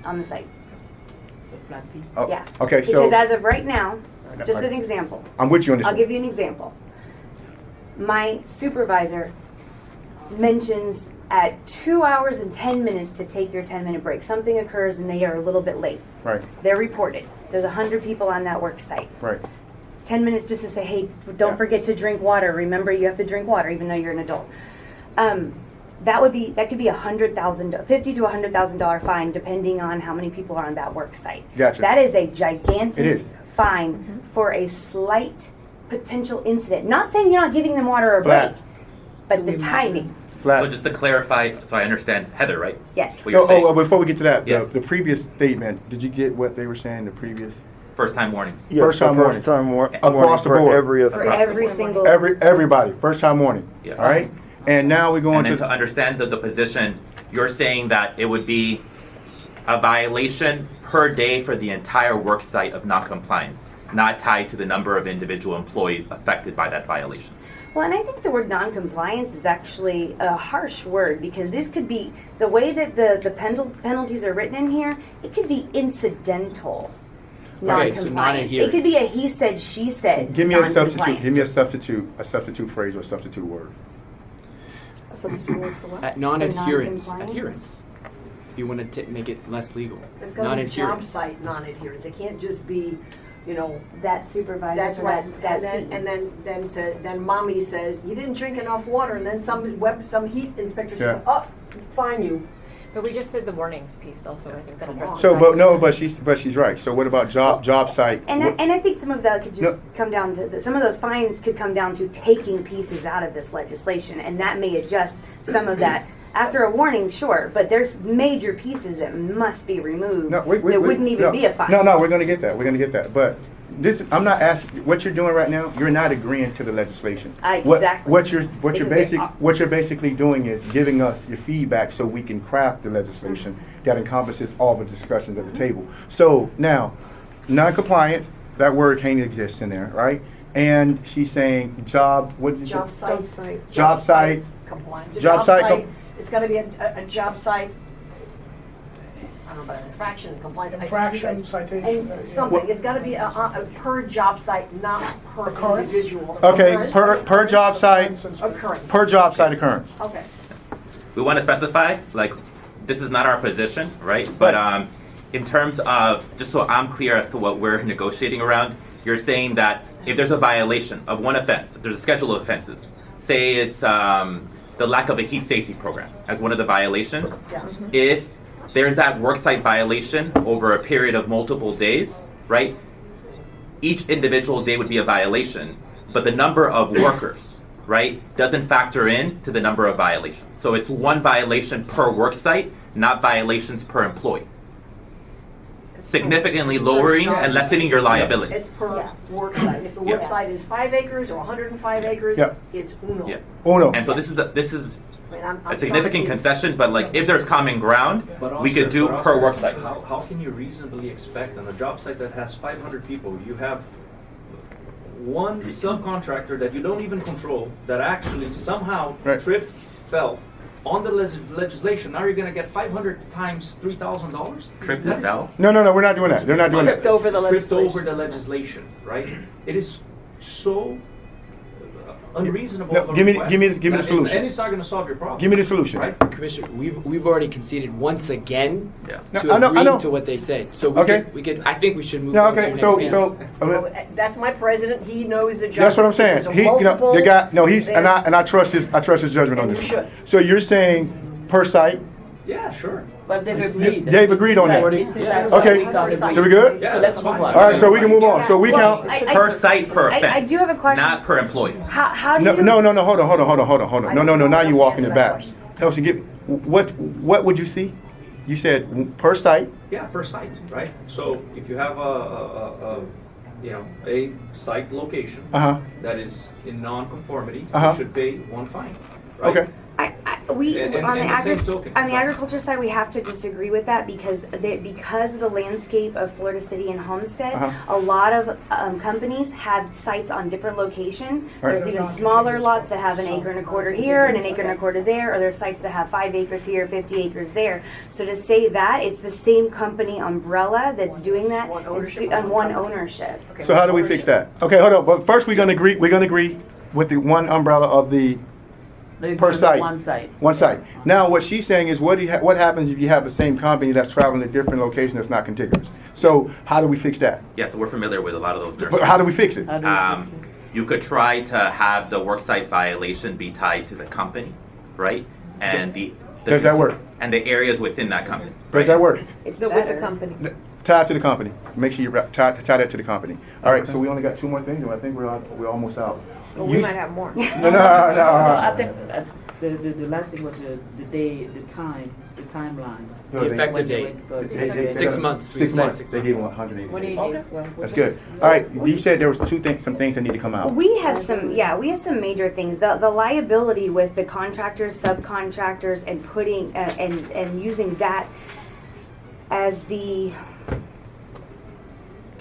on the site. The flat fee. Oh, Yeah. Okay, so Because as of right now, just an example. I'm with you on this. I'll one. give you an example. My supervisor mentions at 2 hours and 10 minutes to take your 10-minute break. Something occurs and they are a little bit late. Right. They're reported. There's 100 people on that work site. Right. 10 minutes just to say, hey, don't forget to drink water. Remember, you have to drink water even though you're an adult. That could be $50,000 to $100,000 fine depending on how many people are on that work site. Gotcha. That is a It gigantic is. fine for a slight potential incident. Not saying you're not giving them water or Flat. break, but the timing. So just to clarify, so I understand, Heather, right? Yes. What you're saying. Before we get to that, Yeah. the previous statement. Did you get what they were saying? The previous. First time warnings. Yes, First time warning. first time Across warning the for board. every For offense. every single. Everybody. First time warning. Yes. All right. And now we go And into then to understand the position, you're saying that it would be a violation per day for the entire work site of non-compliance, not tied to the number of individual employees affected by that violation. Well, and I think the word non-compliance is actually a harsh word because this could be, the way that the penalties are written in here, it could be incidental Okay, so non-compliance. It could be a non-adherence. he said, she said Give me a substitute. non-compliance. Give me a substitute phrase or a substitute word. A substitute word for what? Non-adherence. non-compliance? Adherence. If you want to make it less legal. It's got to be job Non-adherence. site non-adherence. It can't just be, you know, That supervisor that's for right. that And team. then mommy says, you didn't drink enough water, and then some heat inspector says, Yeah. oh, fine you. But we just did the warnings piece also, I think that addresses So, that. but she's right. So what about job site? And I think some of that could just No. come down to, some of those fines could come down to taking pieces out of this legislation, and that may adjust some of that. After a warning, sure, but there's major pieces that must be removed that wouldn't even be a fine. No, we're going to get that. We're going to get that. But this, I'm not asking. What you're doing right now, you're not agreeing to the legislation. Exactly. What you're Because basically doing is giving us your feedback so we can craft the legislation that encompasses all the discussions at the table. So now, non-compliance, that word can't exist in there, right? And she's saying job. What did you Job say? site. Job site. Compliance. Job site. It's got to be a job site. I don't know about infraction, compliance. Infraction, citation. And something. It's got to be a per job site, not per Occurrence? individual. Okay, Occurrence? per job site. Occurrence. Per job site occurrence. Okay. We want to specify, like, this is not our position, right? But in terms of, just so I'm clear as to what we're negotiating around, you're saying that if there's a violation of one offense, there's a schedule of offenses, say it's the lack of a heat safety program as one of the violations, if there's that worksite violation over a period of multiple days, right? Each individual day would be a violation, but the number of workers, right, doesn't factor in to the number of violations. So it's one violation per worksite, not violations per employee. Significantly lowering and lessening your liability. It's per work site. If the work site is 5 acres or 105 acres, it's uno. Yeah. Uno. And so this is I mean, I'm a significant trying to- concession, but like if there's common ground, But we could Oscar- do but per Oscar, work site. How can you reasonably expect on a job site that has 500 people, you have one subcontractor that you don't even control, that actually somehow tripped, fell on the legislation, now you're gonna get 500 times $3,000? Tripped and fell? No, we're not doing that. They're not doing that. Tripped over the Tripped legislation. over the legislation, right? It is so unreasonable. No, of a give me request the that it's- solution. And it's not gonna solve your problem. Give me the solution. Right? Commissioner, we've already conceded once again No, to I know. agree to what they say. So we could I think we should move on to the next piece. Well, that's my president. He knows the That's what I'm saying. justice. He, There's multiple- the guy, no, he's, and there's- I trust his judgment on And this. you should. So you're saying per site? Yeah, sure. But they've agreed. They've agreed on that. This is like Okay, WeCount so we good? So let's move on. All right, so we can move on. So we count. Per site, per offense. I do have a question. Not per employee. How do No, you? no, hold on. No, now you're walking it back. No, so what would you see? You said per site? Yeah, per site, right? So if you have a site location that is in non-conformity, you should pay one fine, right? Okay. We And- on the and the same token. agriculture side, we have to disagree with that because of the landscape of Florida City and Homestead, a lot of companies have sites on different location. Right. There's even smaller lots that have an acre and a quarter here and an acre and a quarter there, or there's sites that have 5 acres here, 50 acres there. So to say that it's the same company umbrella that's doing that on one ownership. So how do we fix that? Okay, hold on. But first we're gonna agree with the one umbrella of the per site. One site. One site. Now, what she's saying is, what happens if you have the same company that's traveling to different locations that's not contiguous? So, how do we fix that? Yeah, so we're familiar with a lot of those nurseries. But how do we fix it? You could try to have the worksite violation be tied to the company, right? And Does that work? And the areas within that company. Does that work? It's with the company. Tied to the company. Make sure you tie that to the company. All right. So we only got 2 more things. I think we're almost out. Well, we might have more. No. I think the last thing was the day, the timeline. The effective date. 6 months. We 6 said months. 6 They gave months. them 180 What days. do you do? That's good. All right. You said there was some things that need to come out. We have some major things. The liability with the contractors, subcontractors, and putting and using that as the.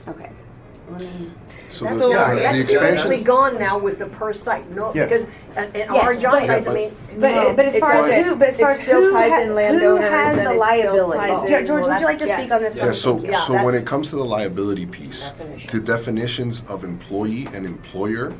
Okay, let me. So That's the theoretically gone now with the per site, no, Yes. because in our job sites, I mean, But as far as who, still ties in landowners has and the it still liability? ties in- George, would you like to speak on this? Yeah, so Thank you. so when it comes to the liability piece, That's an issue. the definitions of employee and employer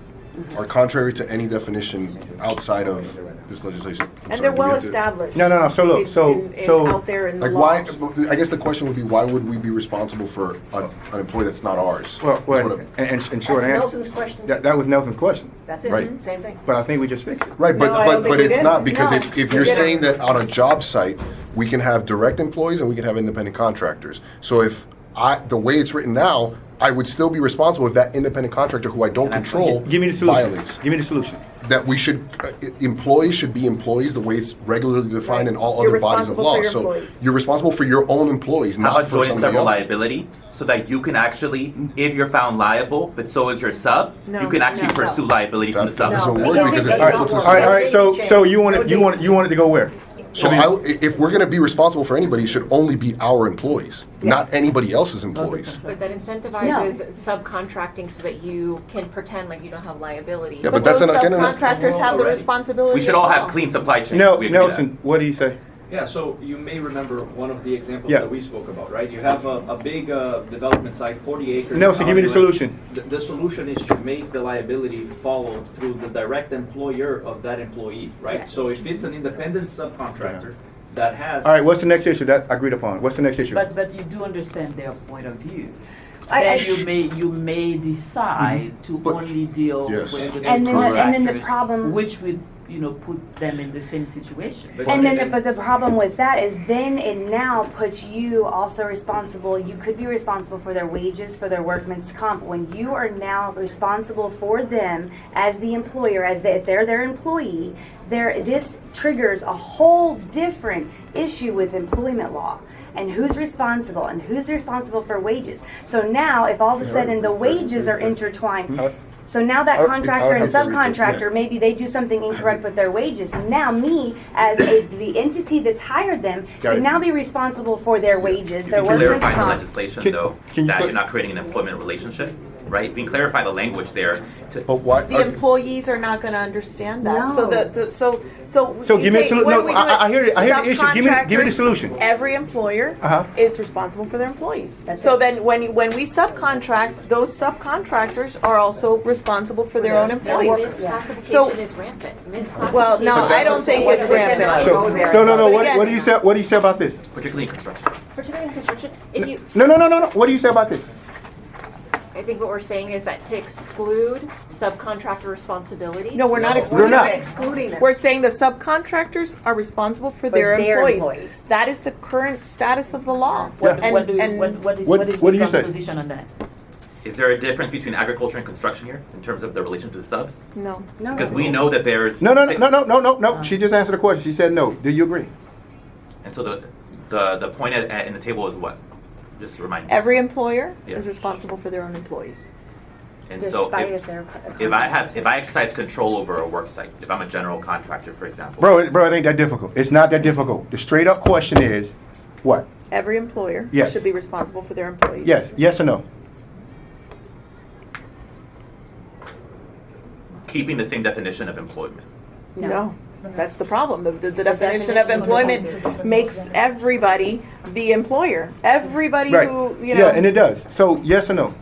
are contrary to any definition outside of this legislation. I'm And sorry, they're do we well have to- established. No. So look. So out there in the Like why? laws. I guess the question would be, why would we be responsible for an employee that's not ours? Well, That's what and short That's answer. Nelson's question too. That was Nelson's question. That's it, Right. same thing. But I think we just fixed it. Right, No, I don't think but we it's did. not, because No, if we you're didn't. saying that on a job site, we can have direct employees and we can have independent contractors. So if the way it's written now, I would still be responsible if that independent contractor who I don't control Give me the solution. violates. Give me the solution. That we should, employees should be employees the way it's regularly defined in all You're other bodies of responsible law. for your So employees. you're responsible for your own employees, How not about for joint and somebody several else. liability so that you can actually, if you're found liable, but so is your sub, No, you can actually no. pursue liability from the That sub. doesn't No, work because because it it doesn't puts us. All right. So you wanted to go where? So if we're going to be responsible for anybody, it should only be our employees, not anybody else's employees. But that incentivizes subcontracting so that you can pretend like you don't have liability. Yeah, but that's those again. subcontractors have the Already. responsibility. We should as all well. have clean supply chain. No, We agree with Nelson. What do you say? Yeah, so you may remember one of the examples Yeah. that we spoke about, right? You have a big development site, 40 acres. Nelson, give me the Hollywood. solution. The solution is to make the liability follow through the direct employer of that employee, right? Yes. So if it's an independent subcontractor that has. All right, what's the next issue that agreed upon? What's the next issue? But you do understand their point of view. I- Then you may decide to only deal Yes. with the And then the contractors, problem- which would, put them in the same situation. And then, but the problem with that is then it now puts you also responsible, you could be responsible for their wages, for their workman's comp. When you are now responsible for them as the employer, if they're their employee, this triggers a whole different issue with employment law. And who's responsible for wages. So now, if all of a sudden the wages are intertwined, so now that contractor and subcontractor, maybe they do something incorrect with their wages. Now me, as the entity that's hired them, could now be responsible for their wages, their workman's Clarify the comp. legislation, though, that you're not creating an employment relationship, right? We can clarify the language there. But why? The employees are not going to understand that. So So give me a solution. No, I hear the issue. Give me the solution. Every employer is responsible for their employees. Then when we subcontract, those subcontractors are also responsible for their own employees. So is rampant. well, no, I don't think it's rampant. So, no. What do you say? What do you say about this? Particularly in construction. Particularly in construction, if you, No. What do you say about this? I think what we're saying is that to exclude subcontractor responsibility. No, we're not excluding them. We're saying the subcontractors are responsible for their employees. That is the current status of the law. What is your say? position on that? Is there a difference between agriculture and construction here in terms of the relation to the subs? No. Because we know that there's. No. She just answered the question. She said no. Do you agree? And so the point in the table is what? Just to remind me. Every employer Yeah. is responsible for their own employees. And so if I exercise control over a work site, if I'm a general contractor, for example. Bro, it ain't that difficult. It's not that difficult. The straight up question is, what? Every employer Yes. should be responsible for their employees. Yes or no? Keeping the same definition of employment. No. That's the problem. The definition of employment makes everybody the employer. Everybody who, Yeah, and it does. So yes or no?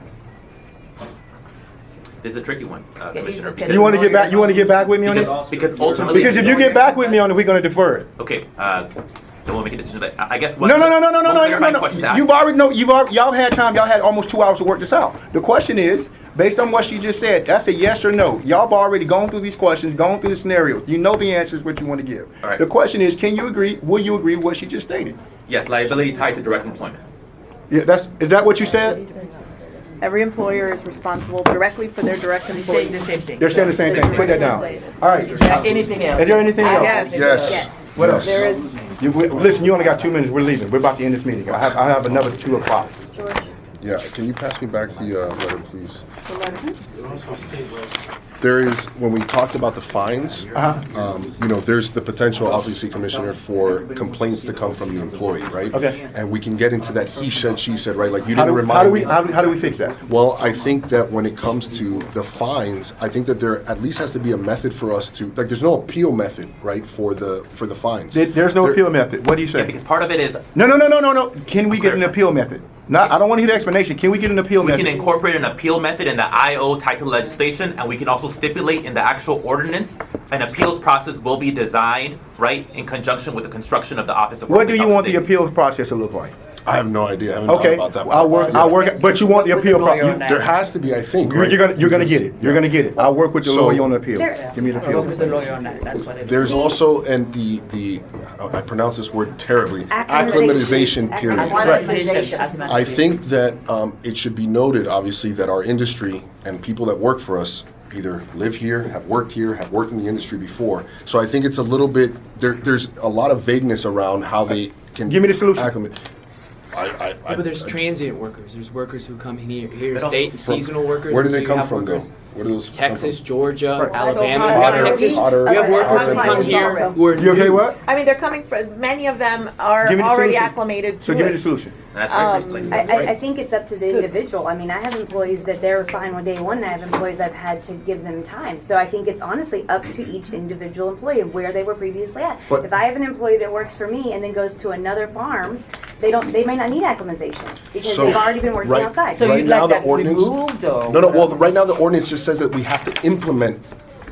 This is a tricky one, Commissioner. You want to get back? You want to get back with me on this? Because ultimately. Because if you get back with me on it, we're going to defer it. Okay. Then we'll make a decision. I guess. No. You've already know. Y'all had time. Y'all had almost 2 hours to work this out. The question is, based on what she just said, that's a yes or no. Y'all have already gone through these questions, gone through the scenarios. You know the answers, what you want to give. All right. The question is, can you agree? Will you agree with what she just stated? Yes, liability tied to direct employment. Yeah, is that what you said? Every employer is responsible directly for their direct employees. The same thing. They're saying the same thing. Put that down. All right. Is there anything else? Is there anything else? Yes. What else? There is. Listen, you only got 2 minutes. We're leaving. We're about to end this meeting. I have another 2 o'clock. Yeah, can you pass me back the letter, please? There is, when we talked about the fines, there's the potential, obviously, Commissioner, for complaints to come from the employee, right? Okay. And we can get into that he said, she said, right? Like you How didn't do remind me. how do we fix that? Well, I think that when it comes to the fines, I think that there at least has to be a method for us to, like, there's no appeal method, right, for the fines. There's no appeal method. What do you say? Yeah, because part of it is. No. Can we get an appeal method? I don't want to hear the explanation. Can we get an appeal method? We can incorporate an appeal method in the IO tied to legislation, and we can also stipulate in the actual ordinance an appeals process will be designed, right, in conjunction with the construction of the Office of What do you want the Resiliency. appeal process to look like? I have no idea. I haven't Okay, thought about that. I'll work. But you want the appeal process? There has to be, I think. Right? You're gonna get it. You're gonna get it. I'll work with the So- lawyer on the appeal. Give me the appeal. With the lawyer on that. That's what it is. There's also, and the I pronounce this word terribly, acclimatization period. I think that it should be noted, obviously, that our industry and people that work for us either live here, have worked in the industry before. So I think it's a little bit, there's a lot of vagueness around how they can Give me the solution. acclimate. But there's transient workers. There's workers who come in here state, seasonal workers. Where do so they you come have from, though? workers. Where do those Texas, Georgia, Right. Alabama, Hotter, Texas. hotter, You have workers who hotter come here who are You okay? What? I mean, they're coming from, many of them are Give me the already solution. acclimated to So give me the it. solution. And that's very I think it's up to the individual. I mean, I have employees that they're fine on day one, and I have employees I've had to give them time. So I think it's honestly up to each individual employee and where they were previously at. But- If I have an employee that works for me and then goes to another farm, they may not need acclimatization because So, they've already been working right. outside. So Right you'd now, like the that ordinance- removed or? No, well, right now the ordinance just says that we have to implement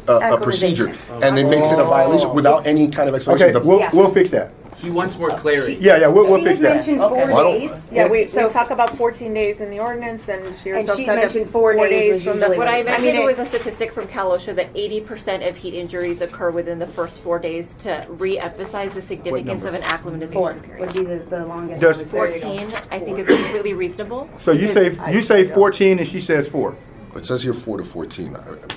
a procedure, and it makes it a violation without any kind of explanation. Okay, we'll fix that. He wants more clarity. Yeah, we'll She fix had that. mentioned 4 days. Yeah, we talk about 14 days in the ordinance, and she herself she said that mentioned 4 days was from the. usually What I I mentioned mean, was a statistic from Cal OSHA that 80% of heat injuries occur within the first 4 days to re-emphasize the significance of an acclimatization 4 period. would be the longest. Does- I would say. 14, I think, is completely reasonable. So you say 14 and she says 4. It says here 4 to 14.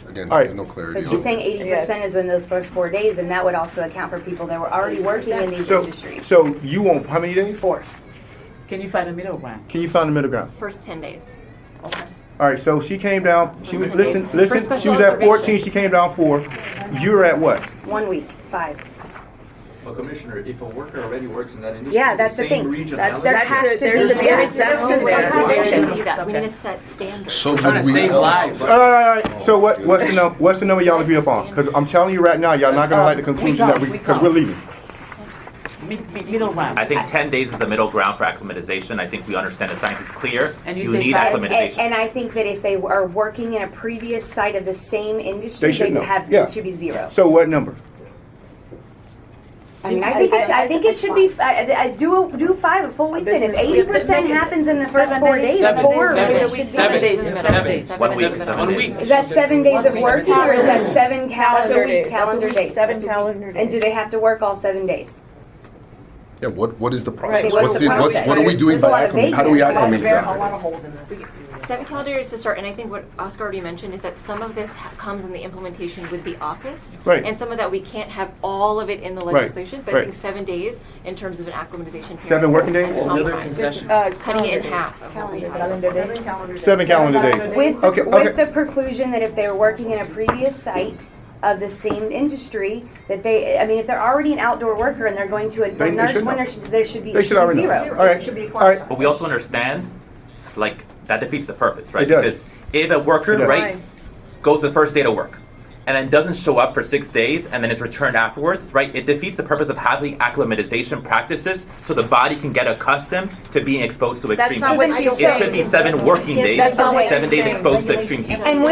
Again, All right. no clarity. But she's saying 80% is when those first 4 days, and that would also account for people that were already working in these industries. So you want how many days? 4. Can you find a middle ground? Can you find the middle ground? First 10 days. Okay. All right, so she came down, she was, First 10 days. For she special was at observation. 14, she came down 4. You were at what? 1 week, 5. Well, Commissioner, if a worker already works in that industry, Yeah, that's the thing. There has to there should be an exemption there. We need to set standards. So Trying to would we save lives. All right. So what's the number y'all agree upon? Because I'm telling you right now, y'all not gonna like the conclusion that because we're leaving. Middle ground. I think 10 days is the middle ground for acclimatization. I think we understand the science is clear. And you You say need five- acclimatization. And I think that if they are working in a previous site of the same industry, They should know. have Yeah. it should be 0. So what number? I mean, I think it should be. I do 5 a full week. Then if 80% happens in the first 4 days, 4 it should be. 7 days. 7 days. 1 week. 1 week. Is that 7 days of working, or is that 7 calendar days? 7 calendar days. And do they have to work all 7 days? Yeah, what is the process? Right, what's the process? What are we doing There's a by lot of acclimating? How do we vacancies. acclimate There are a that? lot of holes in this. 7 calendar days to start, and I think what Oscar already mentioned is that some of this comes in the implementation with the office. Right. And some of that we can't have all of it in the Right, legislation, but I right. think 7 days in terms of an acclimatization period. 7 working days? is Another fine. concession. Cutting it in half. of what we have. 7 calendar days. With Okay, with the preclusion that if they were working in a previous site of the same industry, that they, I mean, if they're already an outdoor worker and they're going to a They nurse should know. winter, there should be They should already know. 0. All right. Should be All right. But we also understand, like, that defeats the purpose, right? It does. Because if a worker, It does. right, goes the first day to work and then doesn't show up for 6 days and then is returned afterwards, right, it defeats the purpose of having acclimatization practices so the body can get accustomed to being exposed to extreme not heat. what she's It should be 7 working days, That's not what 7 she's days saying. exposed to extreme heat. And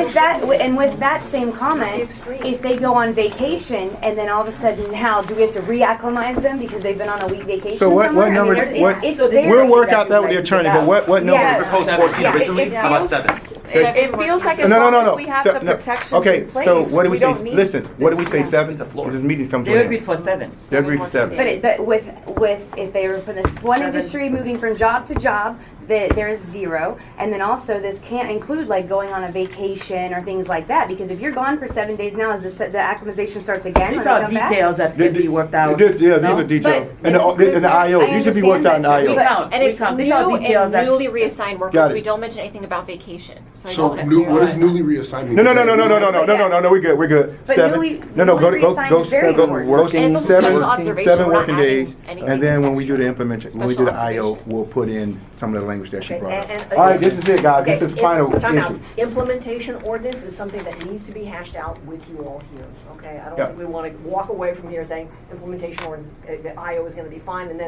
with that same comment, if they go on vacation and then all of a sudden now, do we have to reacclimatize them because they've been on a week vacation So what somewhere? number? I mean, there's, what, it's there. we'll work out that with the attorney. But what number? Yes. Proposed 14 Yeah. originally, It how about feels- 7? It feels like as No, long no. as we have So- the no. protections Okay, in place, so what do we say? don't need Listen, what do we say? this. 7? Because this meeting's come to They an would be end. for 7. They agree for 7. But with if they were from this one industry moving from job to job, there's 0, and then also this can't include like going on a vacation or things like that, because if you're gone for 7 days now, as the acclimatization starts again, These when they are come back. details that can be worked out. These no? are details. But- In the IO, I these should be worked out in the understand that, IO. WeCount. And it's WeCount. These are new details and that. newly reassigned Got workers. it. We don't mention anything about vacation. So I just So want to what does newly reassigned mean? No, we're good. We're good. But 7. newly- Go newly reassigned is very important. working And it's also 7 special observation. 7 We're not working adding days, anything and then when we extra. do the implementation, when we do the IO, we'll put in some of the language that she Okay, brought up. and All right, this is it, guys. This is final Time out. issue. Implementation ordinance is something that needs to be hashed out with you all here, okay? I don't Yeah. think we want to walk away from here saying implementation ordinance, the IO is going to be fine, and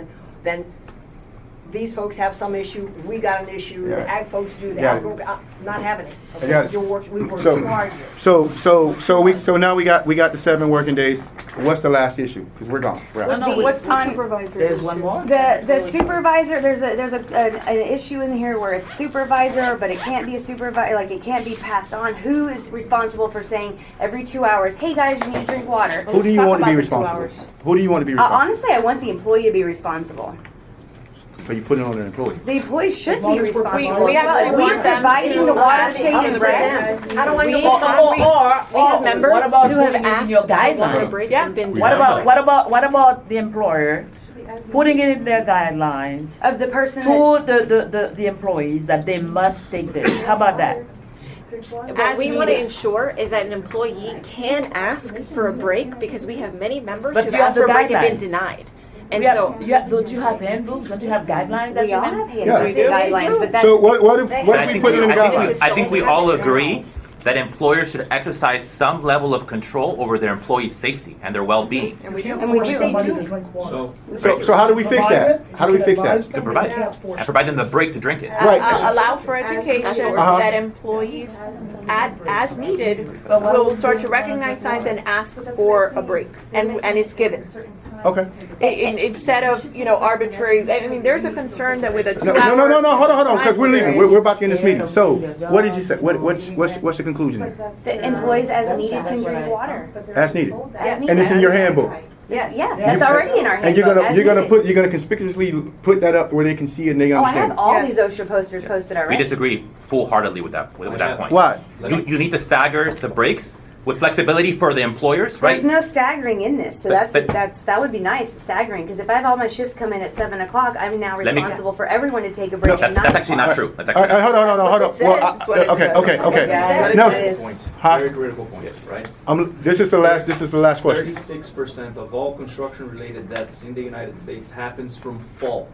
then these folks have some issue, we got an issue, the Yeah. ag folks do, the Yeah. outdoor, not having it. I got it. Okay? We work So- too hard here. So now we got the 7 working days. What's the last issue? Because we're gone. We're out. What's the supervisor? There's one more. The supervisor, there's an issue in here where it's supervisor, but it can't be a supervisor, like it can't be passed on. Who is responsible for saying every 2 hours, hey guys, you need to drink water? Who do you want to be responsible? Who do you want to be responsible? Honestly, I want the employee to be responsible. So you put it on the employee. The employee should As long be as we're- responsible. we as well. actually If we want are them providing to the water, have shade, and the rest. I don't want We to have we have members what about who have putting it in asked your for water guidelines? breaks Yeah. and been What about the employer putting it in their guidelines Of the person that, to the employees that they must take this? How about that? What we want to ensure is that an employee can ask for a break, because we have many members But who've you have asked the for a break and been guidelines. denied. And We have- so don't you have handbooks? Don't you have guidelines that we you all have? have handbooks and guidelines, but that's. So what if And we put it in the I think guidelines? I think we all agree that employers should exercise some level of control over their employees' safety and their well-being. And we do. And we do. Somebody They to do. drink water. So how do we fix that? How do we fix that? To provide, and provide them the break to drink it. Right. Allow for education that employees, as needed, will start to recognize signs and ask for a break, and it's given. Okay. Instead of, arbitrary, I mean, there's a concern that with a 2 hour. No, hold on, because we're leaving. We're about to end this meeting. So, what did you say? What's the conclusion there? The employees as needed can drink water. As needed. As needed. And it's in your handbook. Yes. Yeah, that's already in our handbook. And as you're gonna conspicuously put that up where they can see it and they Oh, I understand. have all these OSHA posters posted We already. disagree full-heartedly with that point. Why? You need to stagger the breaks with flexibility for the employers, right? There's no staggering in this, so But- that would be nice, staggering, because if I have all my shifts come in at 7 o'clock, I'm now Let me- responsible for everyone to take a No, break at that's 9 actually o'clock. not true. That's All actually right, hold on. That's what it says. Okay. That's No, what it is. Very critical point, right? this is the last question. 36% of all construction-related deaths in the United States happens from fall,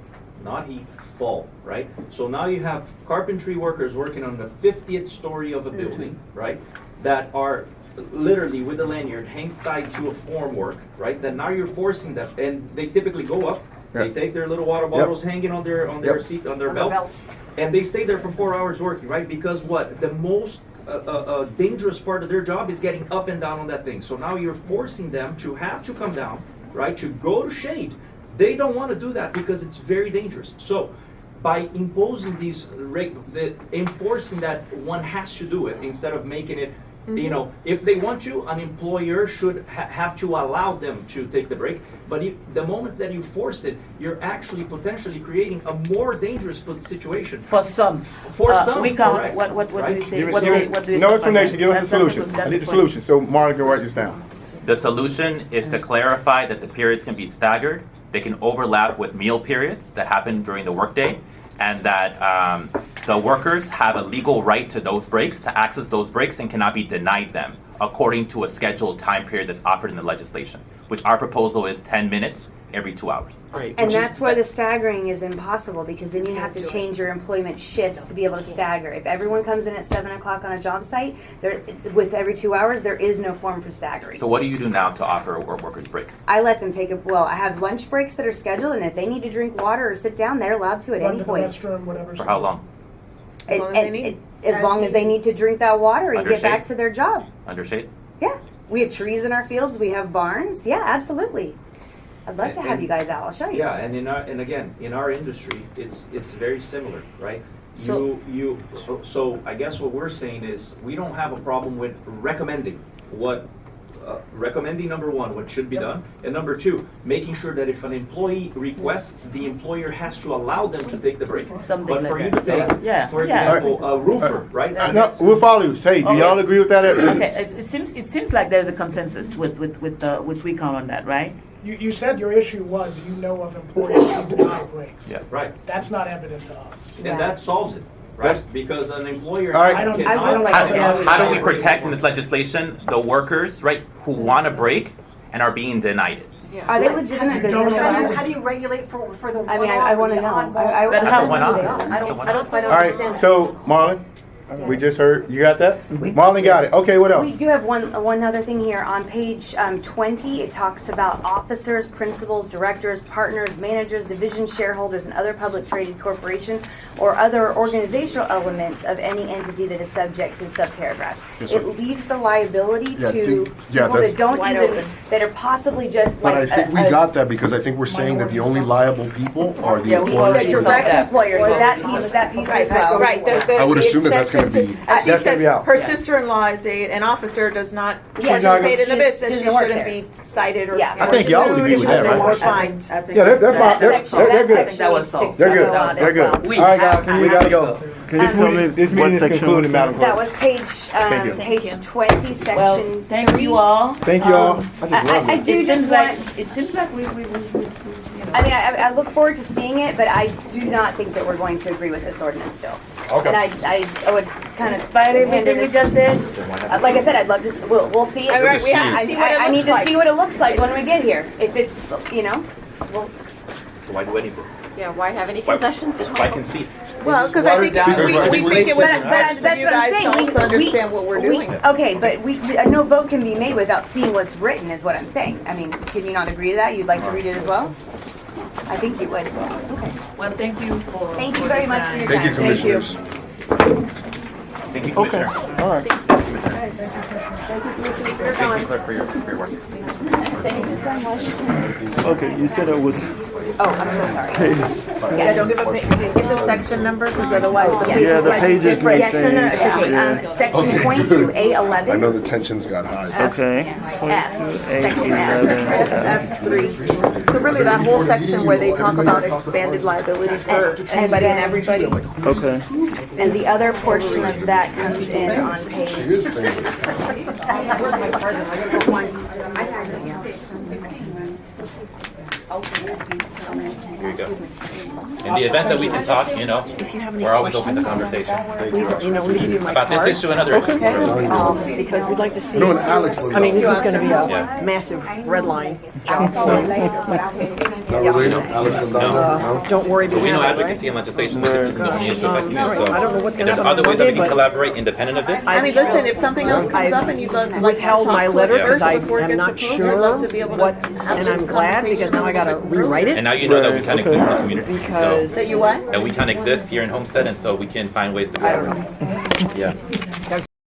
not heat, fall, right? So now you have carpentry workers working on the 50th story of a building, right? That are literally with the lanyard hang tied to a formwork, right? That now you're forcing them, and they typically go up. They take their little water bottles hanging on their seat, on their belts, and they stay there for 4 hours working, right? Because what the most dangerous part of their job is getting up and down on that thing. So now you're forcing them to have to come down, right? To go to shade. They don't want to do that because it's very dangerous. So by imposing these, enforcing that one has to do it instead of making it. If they want to, an employer should have to allow them to take the break. But the moment that you force it, you're actually potentially creating a more dangerous situation. For some. For some, WeCount, correct. what do you say? Give What do you no say? explanation. Give us a solution. I need the solution. So Marlon can write this down. The solution is to clarify that the periods can be staggered. They can overlap with meal periods that happen during the workday, and that the workers have a legal right to those breaks, to access those breaks, and cannot be denied them according to a scheduled time period that's offered in the legislation, which our proposal is 10 minutes every 2 hours. And that's where the staggering is impossible, because then you have to change your employment shifts to be able to stagger. If everyone comes in at 7 o'clock on a job site, with every 2 hours, there is no form for staggering. So what do you do now to offer workers breaks? I let them take I have lunch breaks that are scheduled, and if they need to drink water or sit down, they're allowed to at Run any to the point. restroom, whatever. For how long? As long as they need. As long as they need to drink that water and Under get back shade? to their job. Under shade? Yeah. We have trees in our fields, we have barns. Yeah, absolutely. I'd love to have you guys out. I'll show you. Yeah, and again, in our industry, it's very similar, right? So I guess what we're saying is we don't have a problem with recommending recommending number one, what should be done, and number two, making sure that if an employee requests, the employer has to allow them to take the break. Something But like for you that. to take, Yeah, for yeah. example, a roofer, right? No, we'll follow you. Hey, do y'all agree with that? Okay, it seems like there's a consensus with WeCount on that, right? You said your issue was you know of employees who deny breaks. Yeah. Right. That's not evident to us. And that solves it, right? Because an employer All right. cannot. I would like to know. How do we protect in this legislation the workers, right, who want a break and are being denied it? Are they legitimate business owners? How do you regulate for the one I mean, I want to know. That's how- Why not? I don't quite All right. understand. So Marlon, we just heard. You got that? Marlon got it. Okay. What else? We do have one other thing here. On page 20, it talks about officers, principals, directors, partners, managers, division shareholders, and other public traded corporation or other organizational elements of any entity that is subject to subparagraphs. Yes, It sir. leaves the liability Yeah, to yeah, people that's- that don't Wide even, open. that are possibly just But I like think we got that because I think we're saying that the only liable people are the Yeah, we the employers. direct employers. So that piece as well. Right. I would assume that that's gonna be- As she That's gonna says, be out. her sister-in-law is an officer, does not Yeah, participate in the she's- business, she she doesn't work shouldn't there. be cited or. Yeah. I think y'all would agree with that, right? Or fined. Yeah, they're fine. They're good. I think that was solved. They're good. Go on They're as good. well. We All right, guys. have We to gotta go. go. This Tell me meeting is what section concluded, was Madam That Clerk. was page you. page 20, Well, section thank 3. you all. Thank you all. I just love I it. do It just seems want. like we you know. I mean, I look forward to seeing it, but I do not think that we're going to agree with this ordinance still. Okay. And I would kind of. Despite everything we just said, Like I said, I'd love to, we'll see. All right, we have to see what it I need looks to like. see what it looks like when we get here. If it's, well, So why do any of this? Yeah, why have any Why- concessions at all? Why concede? Well, because I think we think it was But important for that's you what I'm guys to saying. also understand what we're doing. Okay, but no vote can be made without seeing what's written, is what I'm saying. I mean, can you not agree to that? You'd like to read it as well? I think you would. Okay. Well, thank you for. Thank you very much for your Thank you, time. commissioners. Thank you, Okay, Commissioner. all right. Thank you, Clerk, for your work. Thank you so much. Okay, you said it was Oh, I'm so sorry. page. Yeah, don't give the section number, because otherwise the Yes. Yeah, the pages may Yes, no, no, change. it's okay. Yeah. Section I 22A11. know the tensions got high. Okay. Section F. F3. So really, that whole section where they talk about expanded liability for anybody and everybody. Okay. And the other portion of that comes in on page. She is famous. Here you go. In the event that we can talk, you know, we're always open to conversation. Please, we give you my About this card. issue and other issues. Because we'd like to see. No, and Alex will I mean, this is gonna be a Yeah. massive red line job. Not related, Alex Lozano, Don't worry. But we know right? advocacy and legislation, like this isn't the only issue affecting All us, right, so. I don't know what's If gonna there's happen other ways that we can Monday, but collaborate independent of this, I mean, listen, if something else comes up and you'd like withheld my letter because I before it am gets not proposed, I'd sure love to be able to what, have and this I'm glad because now I gotta conversation rewrite it. and now you know that we can exist in the community, so. Because- That you what? That we can exist here in Homestead, and so we can find ways to collaborate. Yeah.